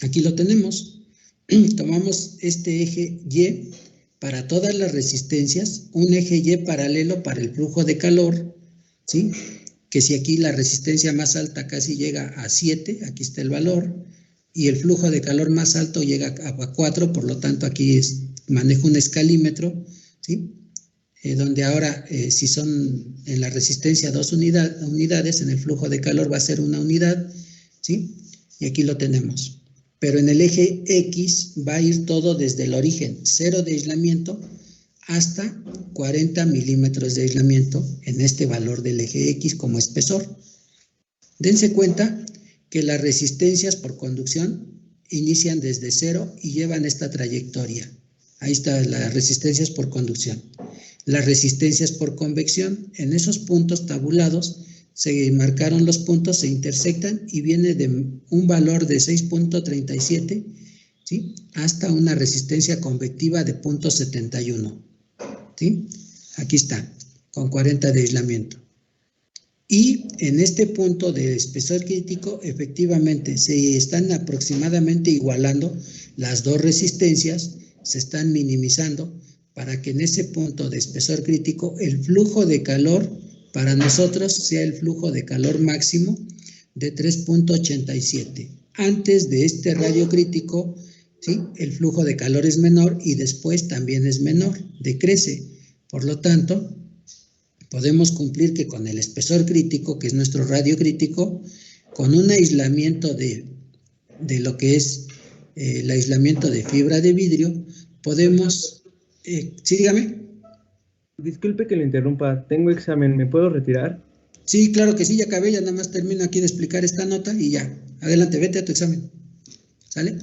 aquí lo tenemos. Tomamos este eje Y para todas las resistencias, un eje Y paralelo para el flujo de calor, ¿sí?, que si aquí la resistencia más alta casi llega a 7, aquí está el valor, y el flujo de calor más alto llega a 4, por lo tanto aquí manejo un escalímetro, ¿sí?, donde ahora si son en la resistencia 2 unidades, en el flujo de calor va a ser 1 unidad, ¿sí? Y aquí lo tenemos. Pero en el eje X va a ir todo desde el origen, 0 de aislamiento hasta 40 milímetros de aislamiento en este valor del eje X como espesor. Dense cuenta que las resistencias por conducción inician desde 0 y llevan esta trayectoria. Ahí están las resistencias por conducción. Las resistencias por convección, en esos puntos tabulados, se marcaron los puntos, se intersectan y viene de un valor de 6.37, ¿sí?, hasta una resistencia convectiva de 0.71, ¿sí? Aquí está, con 40 de aislamiento. Y en este punto de espesor crítico, efectivamente, se están aproximadamente igualando las dos resistencias, se están minimizando para que en ese punto de espesor crítico el flujo de calor para nosotros sea el flujo de calor máximo de 3.87. Antes de este radio crítico, ¿sí?, el flujo de calor es menor y después también es menor, decrece. Por lo tanto, podemos cumplir que con el espesor crítico, que es nuestro radio crítico, con un aislamiento de lo que es el aislamiento de fibra de vidrio, podemos... sí, dígame. Disculpe que le interrumpa, tengo examen, ¿me puedo retirar? Sí, claro que sí, ya acabé, ya nada más termino aquí de explicar esta nota y ya. Adelante, vete a tu examen. ¿Sale?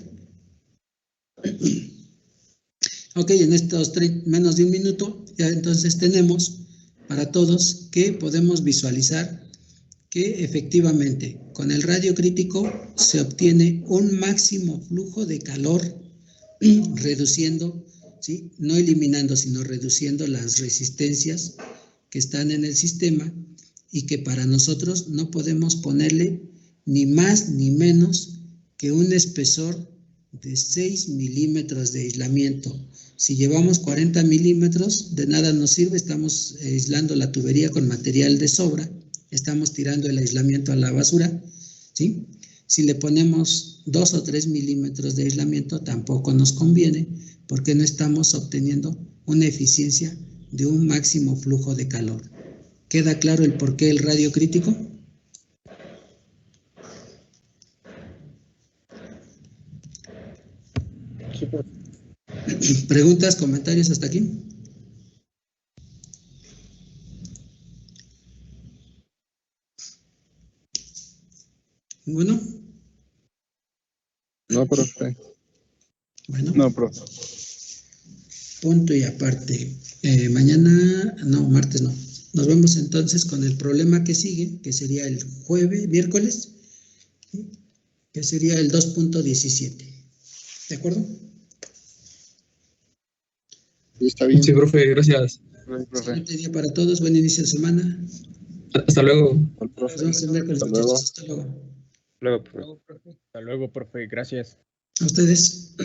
Ok, en estos menos de un minuto, ya entonces tenemos para todos que podemos visualizar que efectivamente con el radio crítico se obtiene un máximo flujo de calor reduciendo, ¿sí?, no eliminando, sino reduciendo las resistencias que están en el sistema y que para nosotros no podemos ponerle ni más ni menos que un espesor de 6 milímetros de aislamiento. Si llevamos 40 milímetros, de nada nos sirve, estamos aislando la tubería con material de sobra, estamos tirando el aislamiento a la basura, ¿sí? Si le ponemos 2 o 3 milímetros de aislamiento, tampoco nos conviene, porque no estamos obteniendo una eficiencia de un máximo flujo de calor. ¿Queda claro el porqué el radio crítico? ¿Preguntas, comentarios hasta aquí? ¿Ninguno? No, profe. Bueno. No, profe. Punto y aparte. Martes no. Nos vemos entonces con el problema que sigue, que sería el miércoles, ¿sí?, que sería el 2.17. ¿De acuerdo? Está bien. Sí, profe, gracias. Excelente día para todos, buen inicio de semana. Hasta luego. Nos vemos el miércoles, Hasta luego. muchachos. Hasta luego. Hasta luego, profe. Gracias. A ustedes.